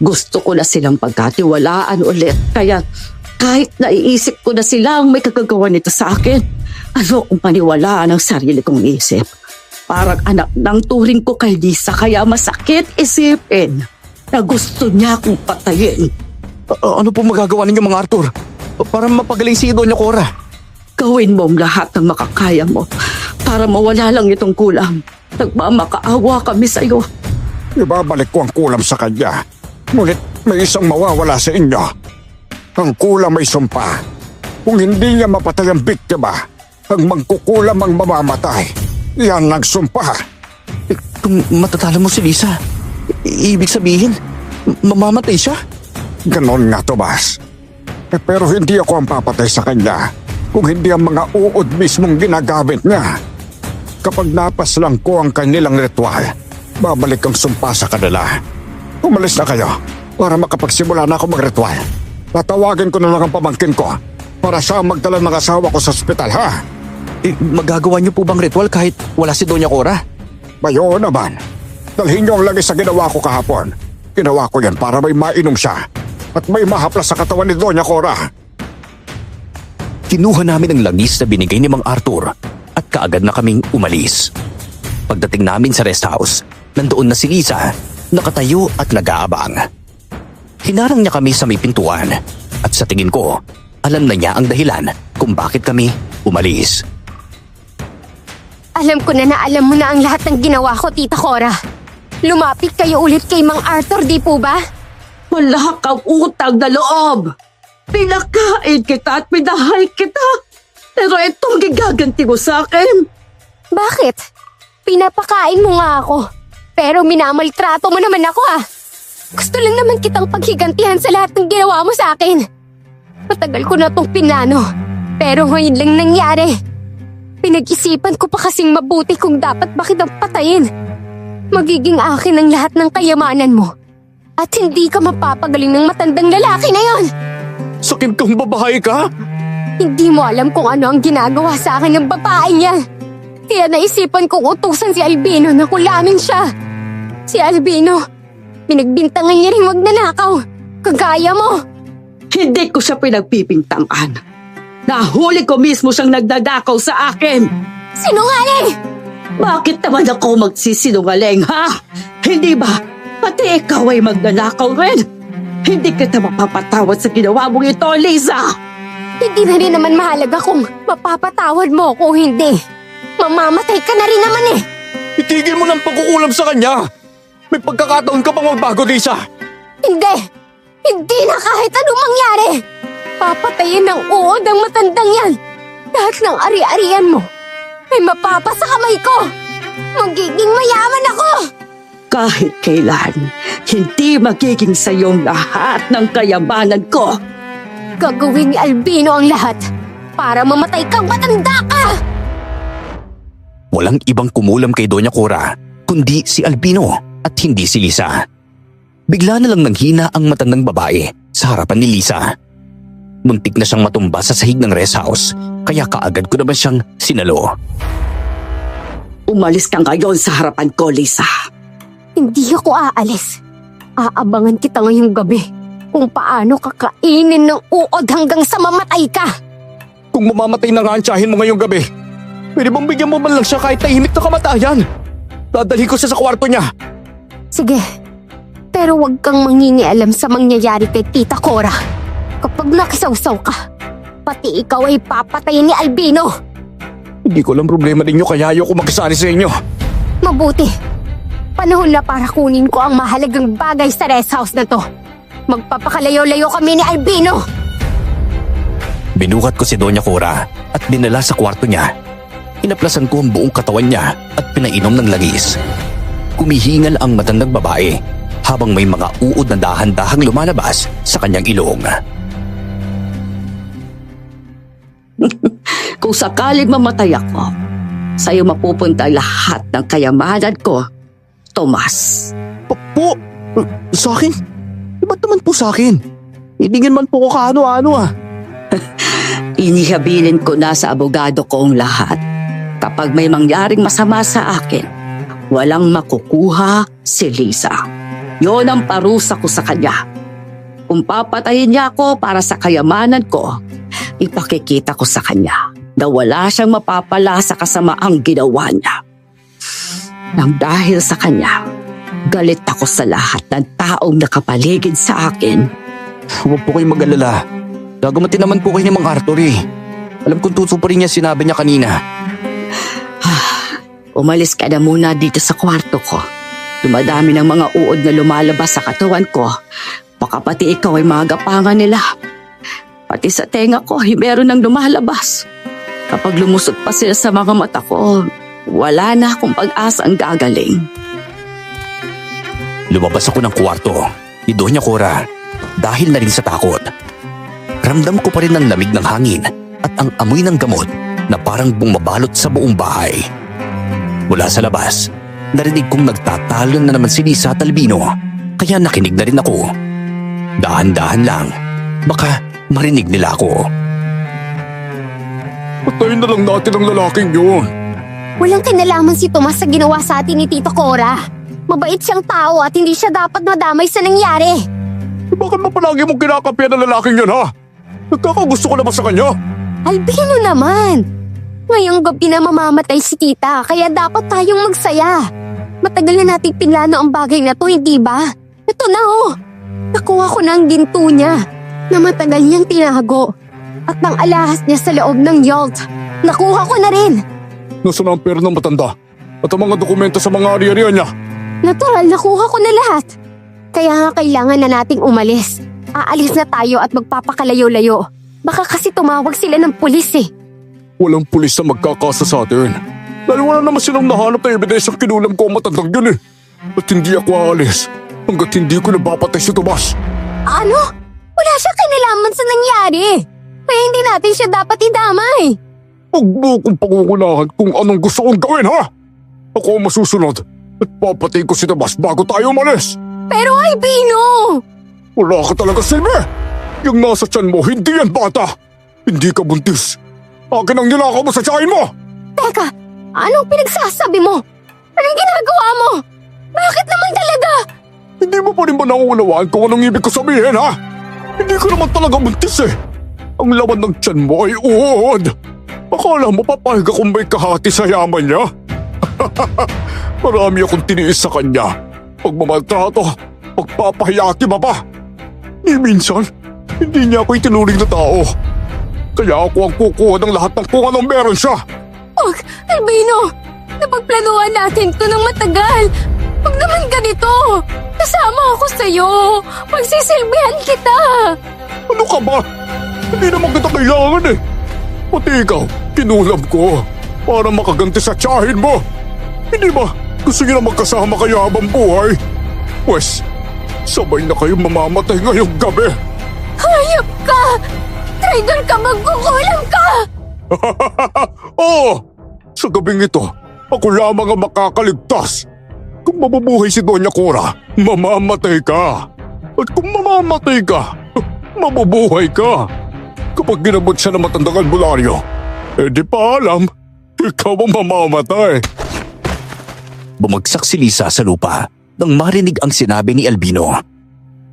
Gusto ko na silang pagkatiwalaan ulit. Kaya kahit naiisip ko na silang may kagagawa nito sa akin, ano kung paniwalaan ang sarili kong isip. Parang anak ng turing ko kay Lisa kaya masakit isipin na gusto niya akong patayin. Ano po magagawa ninyo mga Arthur? Para mapagaling si Doña Cora. Gawin mo ang lahat ng makakaya mo para mawala lang itong kulam. Nagmamakaawa kami sa iyo. Ibabalik ko ang kulam sa kanya. Ngunit may isang mawawala sa inyo. Ang kulam may sumpa. Kung hindi niya mapatay ang biktima, ang mangkukulam ang mamamatay. Yan ang sumpa. Kung matatalo mo si Lisa, ibig sabihin, mamamatay siya? Ganon nga, Tomas. Pero hindi ako ang papatay sa kanya kung hindi ang mga uod mismong ginagamit niya. Kapag napaslang ko ang kanilang ritual, babalik ang sumpa sa kanila. Umalis na kayo para makapagsimula na ako mag-ritual. Tatawagin ko na lang ang pamangkin ko para siya magdala ng asawa ko sa ospital, ha? Magagawa niyo po bang ritual kahit wala si Doña Cora? Bayo naman. Dalhin niyo ang lagay sa ginawa ko kahapon. Ginawa ko yan para may mainom siya at may mahaplas sa katawan ni Doña Cora. Kinuha namin ang langis na binigay ni Mang Arthur at kaagad na kaming umalis. Pagdating namin sa rest house, nandoon na si Lisa, nakatayo at nag-aabang. Hinarang niya kami sa may pintuan at sa tingin ko, alam na niya ang dahilan kung bakit kami umalis. Alam ko na alam mo na ang lahat ng ginawa ko, Tita Cora. Lumapit kayo ulit kay Mang Arthur, di po ba? Wala kang utang na loob. Pinakain kita at pinahay kita. Pero itong gigaganti mo sa akin. Bakit? Pinapakain mo nga ako. Pero minamaltrato mo naman ako ah. Gusto lang naman kitang paghigantihan sa lahat ng ginawa mo sa akin. Matagal ko na tong pinlano. Pero ngayon lang nangyari. Pinag-isipan ko pa kasing mabuti kung dapat ba kitang patayin. Magiging akin ang lahat ng kayamanan mo. At hindi ka mapapagaling ng matandang lalaki na yon. Sakit kang babae ka? Hindi mo alam kung ano ang ginagawa sa akin ng babae niya. Kaya naisipan kong utusan si Albino na kulamin siya. Si Albino, pinagbintangan niya rin wag nanakaw. Kagaya mo. Hindi ko siya pinagpipintangan. Nahuli ko mismo siyang nagdadakaw sa akin. Sinungaling! Bakit naman ako magsisinungaling, ha? Hindi ba? Pati ikaw ay magnanakaw rin. Hindi kita mapapatawad sa ginawa mong ito, Lisa. Hindi na rin naman mahalaga kung mapapatawad mo o hindi. Mamamatay ka na rin naman eh. Itigil mo ng pagkukulam sa kanya. May pagkakataon ka pang magbago, Lisa. Hindi! Hindi na kahit anong mangyari! Papatayin ng uod ang matandang yan! Lahat ng ari-arian mo ay mapapa sa kamay ko! Magiging mayaman ako! Kahit kailan, hindi magiging sa iyong lahat ng kayamanan ko. Gagawin ni Albino ang lahat para mamatay kang matanda ka! Walang ibang kumulam kay Doña Cora, kundi si Albino at hindi si Lisa. Bigla na lang nanghina ang matandang babae sa harapan ni Lisa. Muntik na siyang matumba sa sahig ng rest house, kaya kaagad ko naman siyang sinalo. Umalis ka ngayon sa harapan ko, Lisa. Hindi ako aalis. Aabangan kita ngayong gabi kung paano kakainin ng uod hanggang sa mamatay ka. Kung mamamatay na nga ang tiyahin mo ngayong gabi, pwede bang bigyan mo man lang siya kahit tahimik na kamatayan? Dadalhin ko siya sa kwarto niya. Sige, pero wag kang mangingialam sa mangyayari kay Tita Cora. Kapag nakisawsaw ka, pati ikaw ay papatayin ni Albino. Hindi ko lang problema ninyo kaya ayoko makisali sa inyo. Mabuti. Panahon na para kunin ko ang mahalagang bagay sa rest house na to. Magpapakalayo-layo kami ni Albino. Binuhat ko si Doña Cora at dinala sa kwarto niya. Inaplasan ko ang buong katawan niya at pinainom ng langis. Kumihingal ang matandang babae habang may mga uod na dahan-dahang lumalabas sa kanyang ilong. Kung sakaling mamatay ako, sa'yo mapupunta lahat ng kayamanan ko, Tomas. Po? Sa akin? Ba't naman po sa akin? Hindi man po ko kaano-ano ah. Inihabilin ko na sa abogado ko ang lahat. Kapag may mangyaring masama sa akin, walang makukuha si Lisa. Yon ang parusa ko sa kanya. Kung papatayin niya ako para sa kayamanan ko, ipakikita ko sa kanya na wala siyang mapapala sa kasamaang ginawa niya. Nang dahil sa kanya, galit ako sa lahat ng taong nakapaligid sa akin. Huwag po kayong mag-alala. Gagamatin naman po kayo ni Mang Arthur eh. Alam kong tutuparin niya sinabi niya kanina. Umalis ka na muna dito sa kwarto ko. Dumadami ng mga uod na lumalabas sa katawan ko. Baka pati ikaw ay magapangan nila. Pati sa tenga ko ay meron ng lumalabas. Kapag lumusot pa sila sa mga mata ko, wala na akong pag-asang gagaling. Lumabas ako ng kwarto ni Doña Cora dahil na rin sa takot. Ramdam ko pa rin ang lamig ng hangin at ang amoy ng gamot na parang bumabalot sa buong bahay. Mula sa labas, narinig kong nagtatalo na naman si Lisa at Albino, kaya nakinig na rin ako. Dahan-dahan lang, baka marinig nila ako. Patayin na lang natin ang lalaking yun. Walang kinalaman si Tomas sa ginawa sa atin ni Tito Cora. Mabait siyang tao at hindi siya dapat madamay sa nangyari. Bakit mo palagi mong kinakampihan ang lalaking yun ha? Nagkakagusto ko na ba sa kanya? Albino naman! Ngayong gabi na mamamatay si tita, kaya dapat tayong magsaya. Matagal na nating pinlano ang bagay na to, hindi ba? Ito na oh! Nakuha ko na ang ginto niya na matagal niyang tinago. At ang alahas niya sa loob ng yacht. Nakuha ko na rin! Nasaan ang pera ng matanda? At ang mga dokumento sa mga ari-arian niya? Natural, nakuha ko na lahat. Kaya nga kailangan na nating umalis. Aalis na tayo at magpapakalayo-layo. Baka kasi tumawag sila ng pulis eh. Walang pulis na magkakasa sa atin. Dahil wala naman silang nahanap na ebidensyang kinulam ko ang matandang yun eh. At hindi ako aalis hanggat hindi ko nabapatay si Tomas. Ano? Wala siya kinalaman sa nangyari. Kaya hindi natin siya dapat idamay. Huwag mo kong pangungunahan kung anong gusto kong gawin ha! Ako ang masusunod at papatay ko si Tomas bago tayo umalis. Pero Albino! Wala ka talaga silbi! Yung nasa tiyan mo, hindi yan bata! Hindi ka buntis! Akin ang nilakaw mo sa tiyahin mo! Teka, anong pinagsasabi mo? Anong ginagawa mo? Bakit naman talaga? Hindi mo pa rin ba nauunawaan kung anong ibig ko sabihin ha? Hindi ko naman talaga buntis eh! Ang laman ng tiyan mo ay uod! Akala mo papayag akong may kahati sa yaman niya? Marami akong tiniis sa kanya. Pagmamaltrato, pagpapahiyati ba pa? Minsan, hindi niya ako itinuring na tao. Kaya ako ang kukuha ng lahat ng kung anong meron siya. Huwag, Albino! Napagplanuhan natin to ng matagal. Huwag naman ganito. Kasama ako sa'yo. Magsisilbihan kita. Ano ka ba? Hindi naman kita kailangan eh. Pati ikaw, kinulam ko para makaganti sa tiyahin mo. Hindi ba gusto niyo na magkasama kayo habang buhay? Pwes, sabay na kayo mamamatay ngayong gabi. Hayop ka! Traidor ka, magkukulam ka! Oo! Sa gabing ito, ako lamang ang makakaligtas. Kung mabubuhay si Doña Cora, mamamatay ka. At kung mamamatay ka, mabubuhay ka. Kapag ginabot siya ng matandang albularyo, di pa alam, ikaw ang mamamatay. Bumagsak si Lisa sa lupa nang marinig ang sinabi ni Albino.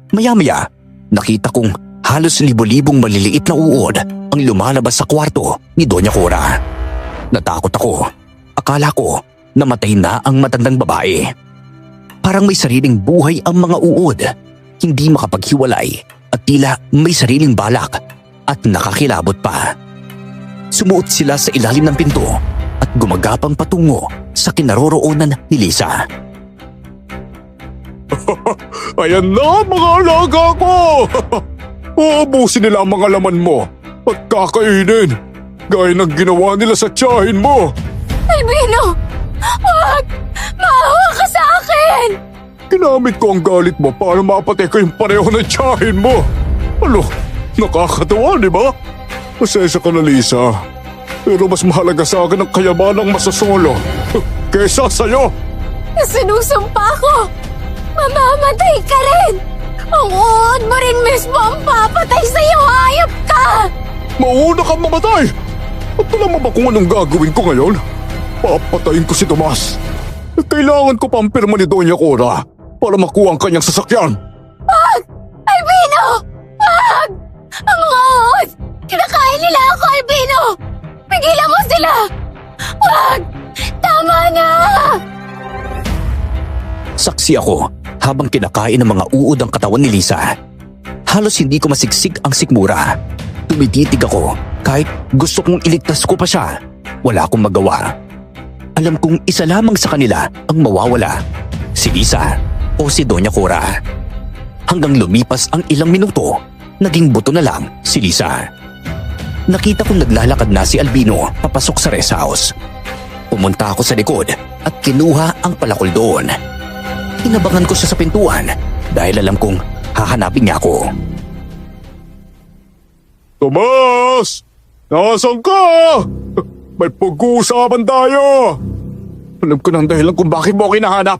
Maya-maya, nakita kong halos libo-libong maliliit na uod ang lumalabas sa kwarto ni Doña Cora. Natakot ako. Akala ko namatay na ang matandang babae. Parang may sariling buhay ang mga uod, hindi makapaghiwalay at tila may sariling balak at nakakilabot pa. Sumuot sila sa ilalim ng pinto at gumagapang patungo sa kinaroroonan ni Lisa. Ayan na mga alaga ko! Uubusin nila ang mga laman mo at kakainin gaya ng ginawa nila sa tiyahin mo. Albino! Wag! Maawa ka sa akin! Ginamit ko ang galit mo para mapatay ko yung pareho ng tiyahin mo. Ano? Nakakatawa, di ba? Pasensya ka na, Lisa. Pero mas mahalaga sa akin ang kayamanang masasolo kaysa sa'yo. Sinusumpa ko! Mamamatay ka rin! Ang uod mo rin mismo ang papatay sa'yo! Hayop ka! Mauna kang mamatay! At alam mo ba kung anong gagawin ko ngayon? Papatayin ko si Tomas. At kailangan ko pa ang pirma ni Doña Cora para makuha ang kanyang sasakyan. Wag! Albino! Wag! Ang mga uod! Kinakain nila ako, Albino! Pigilan mo sila! Wag! Tama na! Saksi ako habang kinakain ng mga uod ang katawan ni Lisa. Halos hindi ko masiksik ang sikmura. Tumititig ako kahit gusto kong iligtas ko pa siya. Wala akong magawa. Alam kong isa lamang sa kanila ang mawawala. Si Lisa o si Doña Cora. Hanggang lumipas ang ilang minuto, naging buto na lang si Lisa. Nakita kong naglalakad na si Albino papasok sa rest house. Pumunta ako sa likod at kinuha ang palakol doon. Inabangan ko siya sa pintuan dahil alam kong hahanapin niya ako. Tomas! Nasaan ka? May pag-uusapan tayo! Alam ko ng dahilan kung bakit mo ako hinahanap.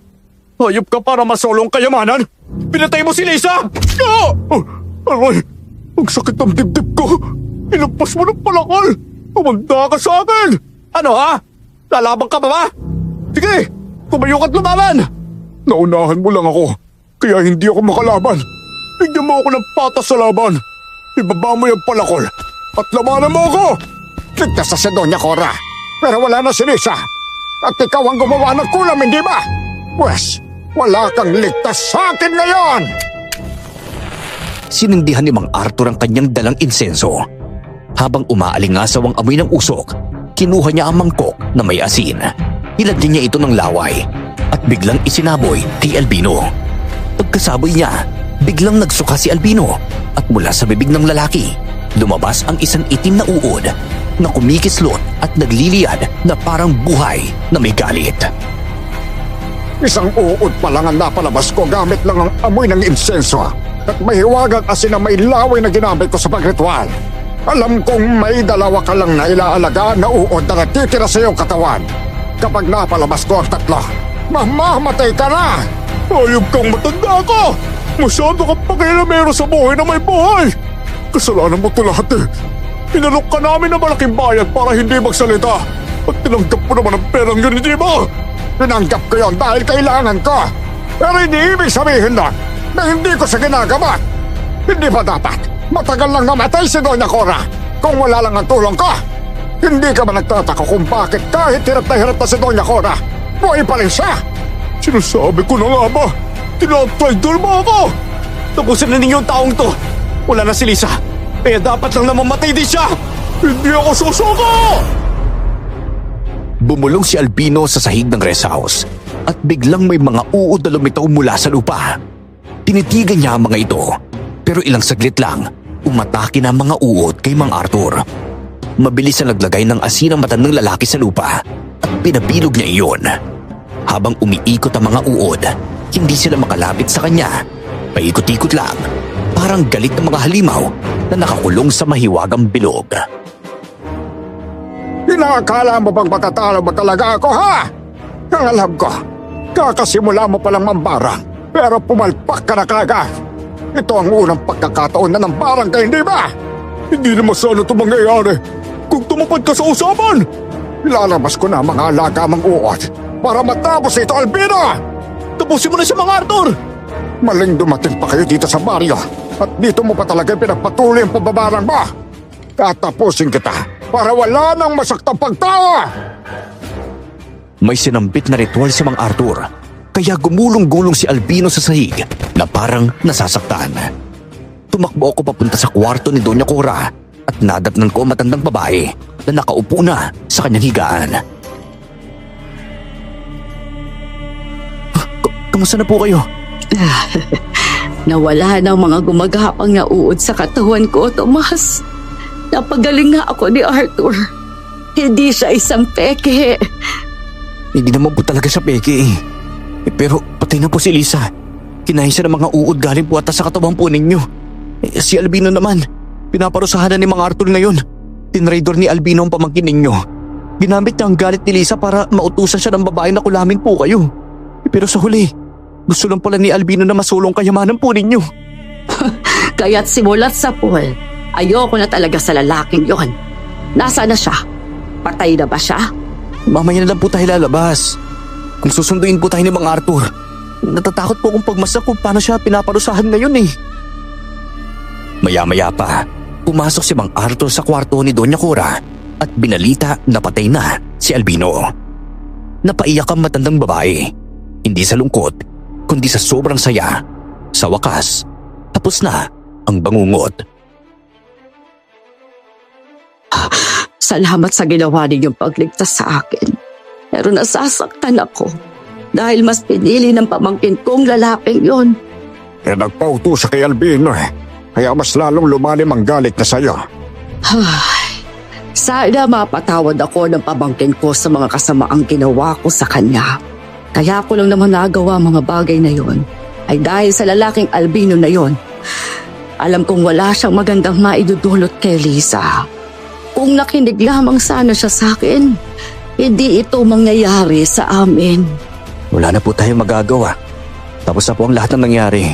Hayop ka para masolong kayamanan? Pinatay mo si Lisa! Aray! Ang sakit ng dibdib ko! Ilampas mo ng palakal! Tumanda ka sa akin! Ano ha? Lalaban ka ba ba? Sige! Tumayo ka't lumaban! Naunahan mo lang ako, kaya hindi ako makalaban. Bigyan mo ako ng patas sa laban. Ibaba mo yung palakol at labanan mo ako! Ligtas na si Doña Cora, pero wala na si Lisa. At ikaw ang gumawa ng kulam, hindi ba? Pwes, wala kang ligtas sa akin ngayon! Sinindihan ni Mang Arthur ang kanyang dalang insenso. Habang umaalingasaw ang amoy ng usok, kinuha niya ang mangkok na may asin. Nilagyan niya ito ng laway at biglang isinaboy kay Albino. Pagkasaboy niya, biglang nagsuka si Albino at mula sa bibig ng lalaki, lumabas ang isang itim na uod na kumikislot at nagliliyad na parang buhay na may galit. Isang uod pa lang ang napalabas ko gamit lang ang amoy ng insenso at may hiwagang asin na may laway na ginamit ko sa pagritual. Alam kong may dalawa ka lang na ilaalagaan na uod na natitira sa iyong katawan. Kapag napalabas ko ang tatlo, mamamatay ka na! Hayop kang matanda ka! Masyado kang pakialamero sa buhay na may buhay! Kasalanan mo ito lahat eh! Pinalok ka namin na malaking bayad para hindi magsalita! At tinanggap mo naman ang perang yun, hindi ba? Tinanggap ko yon dahil kailangan ko. Pero hindi ibig sabihin doon na hindi ko siya ginagawa. Hindi ba dapat matagal lang namatay si Doña Cora kung wala lang ang tulong ko? Hindi ka ba nagtataka kung bakit kahit hirap na si Doña Cora, buhay pa rin siya? Sinasabi ko na nga ba? Tinatraidor mo ako! Tapusin na ninyo ang taong to! Wala na si Lisa, kaya dapat lang na mamatay din siya! Hindi ako susuko! Bumulong si Albino sa sahig ng rest house at biglang may mga uod na lumitaw mula sa lupa. Tinitigan niya ang mga ito, pero ilang saglit lang, umatake na ang mga uod kay Mang Arthur. Mabilis na naglagay ng asin ang matandang lalaki sa lupa at pinabilog niya iyon. Habang umiikot ang mga uod, hindi sila makalapit sa kanya. Paikot-ikot lang, parang galit ng mga halimaw na nakakulong sa mahiwagang bilog. Inaakala mo bang matatalo ba talaga ako, ha? Ang alam ko, kakasimula mo palang mambarang, pero pumalpak ka na kagad. Ito ang unang pagkakataon na ng barang ka, hindi ba? Hindi naman sana ito mangyayari kung tumupad ka sa usapan! Ilalabas ko na ang mga alaga mong uod para matapos ito, Albino! Tapusin mo na si Mang Arthur! Maling dumating pa kayo dito sa baryo at dito mo pa talaga pinagpatuloy ang pagbabarang mo. Tatapusin kita para wala nang masaktang pagtawa! May sinambit na ritual si Mang Arthur, kaya gumulong-gulong si Albino sa sahig na parang nasasaktan. Tumakbo ako papunta sa kwarto ni Doña Cora at nadatnan ko ang matandang babae na nakaupo na sa kanyang higaan. Kamusta na po kayo? Nawala na ang mga gumagapang na uod sa katawan ko, Tomas. Napagaling nga ako ni Arthur. Hindi siya isang peke. Hindi naman po talaga siya peke eh. Pero patay na po si Lisa. Kinain siya ng mga uod galing po ata sa katawan po ninyo. Si Albino naman, pinaparusahan na ni Mang Arthur ngayon. Tinraidor ni Albino ang pamangkin ninyo. Ginamit niya ang galit ni Lisa para mautusan siya ng babae na kulamin po kayo. Pero sa huli, gusto lang pala ni Albino na masulong kayamanan po ninyo. Kaya't simulat sa pool, ayoko na talaga sa lalaking yon. Nasaan na siya? Patay na ba siya? Mamaya na lang po tayo lalabas. Kung susunduin po tayo ni Mang Arthur, natatakot po akong pagmasdan kung paano siya pinaparusahan ngayon eh. Maya-maya pa, pumasok si Mang Arthur sa kwarto ni Doña Cora at binalita na patay na si Albino. Napaiyak ang matandang babae. Hindi sa lungkot, kundi sa sobrang saya. Sa wakas, tapos na ang bangungot. Salamat sa ginawa ninyong pagligtas sa akin. Pero nasasaktan ako dahil mas pinili ng pamangkin kong lalaking yon. Nagpauto siya kay Albino eh. Kaya mas lalong lumalim ang galit na sa'yo. Sana mapatawad ako ng pamangkin ko sa mga kasamaang ginawa ko sa kanya. Kaya ko lang naman nagawa mga bagay na yon ay dahil sa lalaking Albino na yon. Alam kong wala siyang magandang maidudulot kay Lisa. Kung nakinig lamang sana siya sa akin, hindi ito mangyayari sa amin. Wala na po tayong magagawa. Tapos na po ang lahat ng nangyari.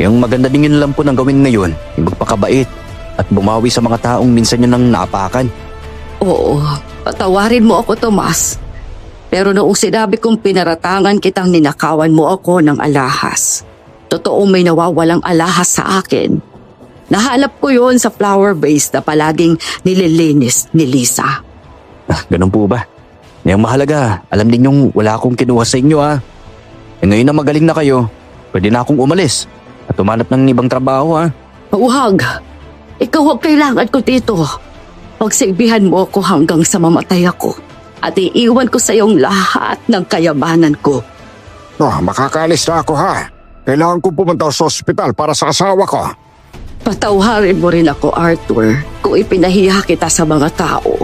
Yung maganda din yun lang po ng gawin ngayon, yung magpakabait at bumawi sa mga taong minsan nyo nang naapakan. Oo, patawarin mo ako, Tomas. Pero noong sinabi kong pinaratangan kitang ninakawan mo ako ng alahas, totoong may nawawalang alahas sa akin. Nahanap ko yon sa flower vase na palaging nililinis ni Lisa. Ganun po ba? Ngayong mahalaga, alam ninyong wala akong kinuha sa inyo ha. Ngayon na magaling na kayo, pwede na akong umalis at umanap ng ibang trabaho ha. Huwag. Ikaw ang kailangan ko dito. Pagsilbihan mo ako hanggang sa mamatay ako at iiwan ko sa iyong lahat ng kayamanan ko. Makakaalis na ako ha. Kailangan ko pumunta sa ospital para sa asawa ko. Patawarin mo rin ako, Arthur, kung ipinahiya kita sa mga tao.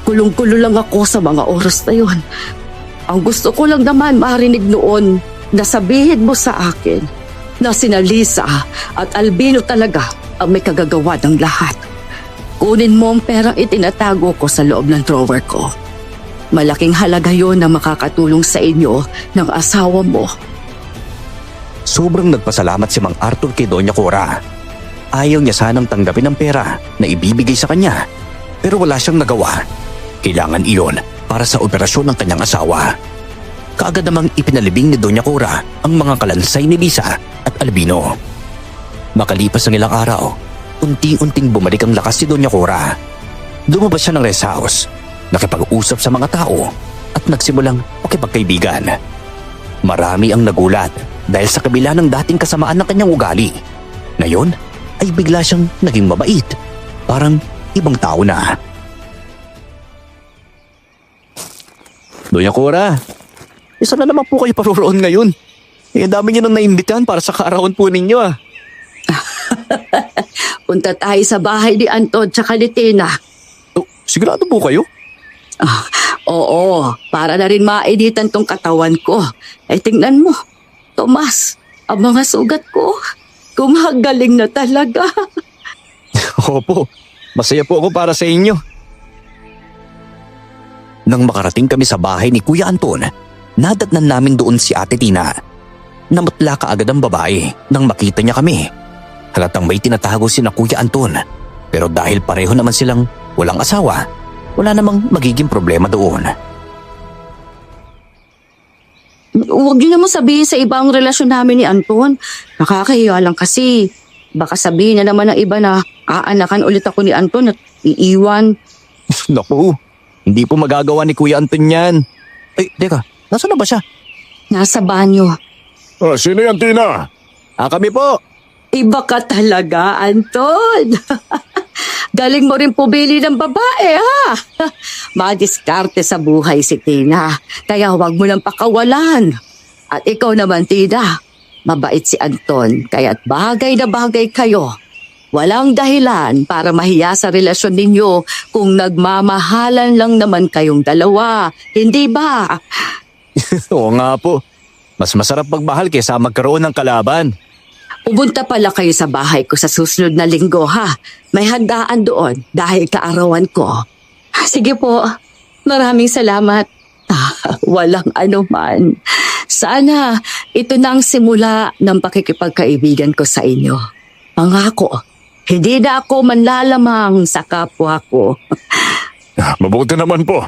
Kulong-kulo lang ako sa mga oras na yon. Ang gusto ko lang naman marinig noon na sabihin mo sa akin na sina Lisa at Albino talaga ang may kagagawa ng lahat. Kunin mo ang perang itinatago ko sa loob ng drawer ko. Malaking halaga yon na makakatulong sa inyo ng asawa mo. Sobrang nagpasalamat si Mang Arthur kay Doña Cora. Ayaw niya sanang tanggapin ang pera na ibibigay sa kanya, pero wala siyang nagawa. Kailangan iyon para sa operasyon ng kanyang asawa. Kaagad namang ipinalibing ni Doña Cora ang mga kalansay ni Lisa at Albino. Makalipas ang ilang araw, unti-unting bumalik ang lakas ni Doña Cora. Lumabas siya ng rest house, nakipag-usap sa mga tao at nagsimulang makipagkaibigan. Marami ang nagulat dahil sa kabila ng dating kasamaan ng kanyang ugali. Ngayon ay bigla siyang naging mabait. Parang ibang tao na. Doña Cora, isa na naman po kayo paroroon ngayon. Ang dami niyo nang naimbitahan para sa kaarawan po ninyo ah. Punta tayo sa bahay ni Anton tsaka ni Tina. Oh, sigurado po kayo? Oo, para na rin maeditan tong katawan ko. Ay tingnan mo, Tomas, ang mga sugat ko, gumagaling na talaga. Opo, masaya po ako para sa inyo. Nang makarating kami sa bahay ni Kuya Anton, nadatnan namin doon si Ate Tina. Namutla kaagad ang babae nang makita niya kami. Halatang may tinatago si na Kuya Anton, pero dahil pareho naman silang walang asawa, wala namang magiging problema doon. Huwag niyo naman sabihin sa iba ang relasyon namin ni Anton. Nakakahiya lang kasi. Baka sabihin niya naman ng iba na aanakan ulit ako ni Anton at iiwan. Naku, hindi po magagawa ni Kuya Anton yan. Ay, teka, nasaan na ba siya? Nasa banyo. Sino yan, Tina? Kami po. Iba ka talaga, Anton. Galing mo rin pumili ng babae, ha? Madiskarte sa buhay si Tina. Kaya huwag mo nang pakawalan. At ikaw naman, Tina. Mabait si Anton, kaya't bagay na bagay kayo. Walang dahilan para mahiya sa relasyon ninyo kung nagmamahalan lang naman kayong dalawa. Hindi ba? Oo nga po. Mas masarap magmahal kaysa magkaroon ng kalaban. Pupunta pala kayo sa bahay ko sa susunod na linggo, ha? May handaan doon dahil kaarawan ko. Sige po. Maraming salamat. Walang anuman. Sana ito na ang simula ng pakikipagkaibigan ko sa inyo. Pangako, hindi na ako manlalamang sa kapwa ko. Mabuti naman po.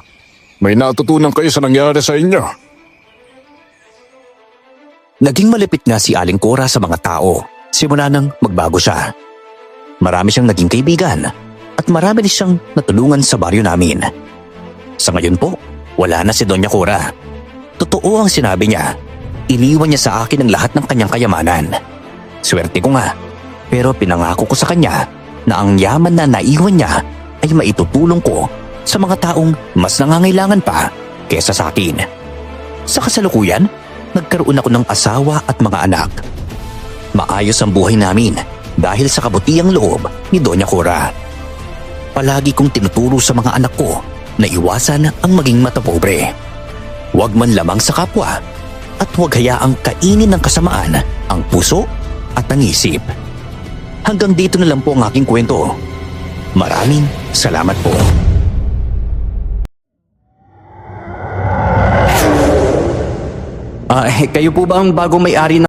May natutunan kayo sa nangyari sa inyo. Naging malapit nga si Aling Cora sa mga tao. Simula nang magbago siya. Marami siyang naging kaibigan at marami din siyang natulungan sa baryo namin. Sa ngayon po, wala na si Doña Cora. Totoo ang sinabi niya. Iniwan niya sa akin ang lahat ng kanyang kayamanan. Swerte ko nga, pero pinangako ko sa kanya na ang yaman na naiwan niya ay maitutulong ko sa mga taong mas nangangailangan pa kesa sa akin. Sa kasalukuyan, nagkaroon ako ng asawa at mga anak. Maayos ang buhay namin dahil sa kabutiang loob ni Doña Cora. Palagi kong tinuturo sa mga anak ko na iwasan ang maging matapobre. Huwag man lamang sa kapwa at huwag hayaang kainin ng kasamaan ang puso at ang isip. Hanggang dito na lang po ang aking kwento. Maraming salamat po. Kayo po ba ang bagong may-ari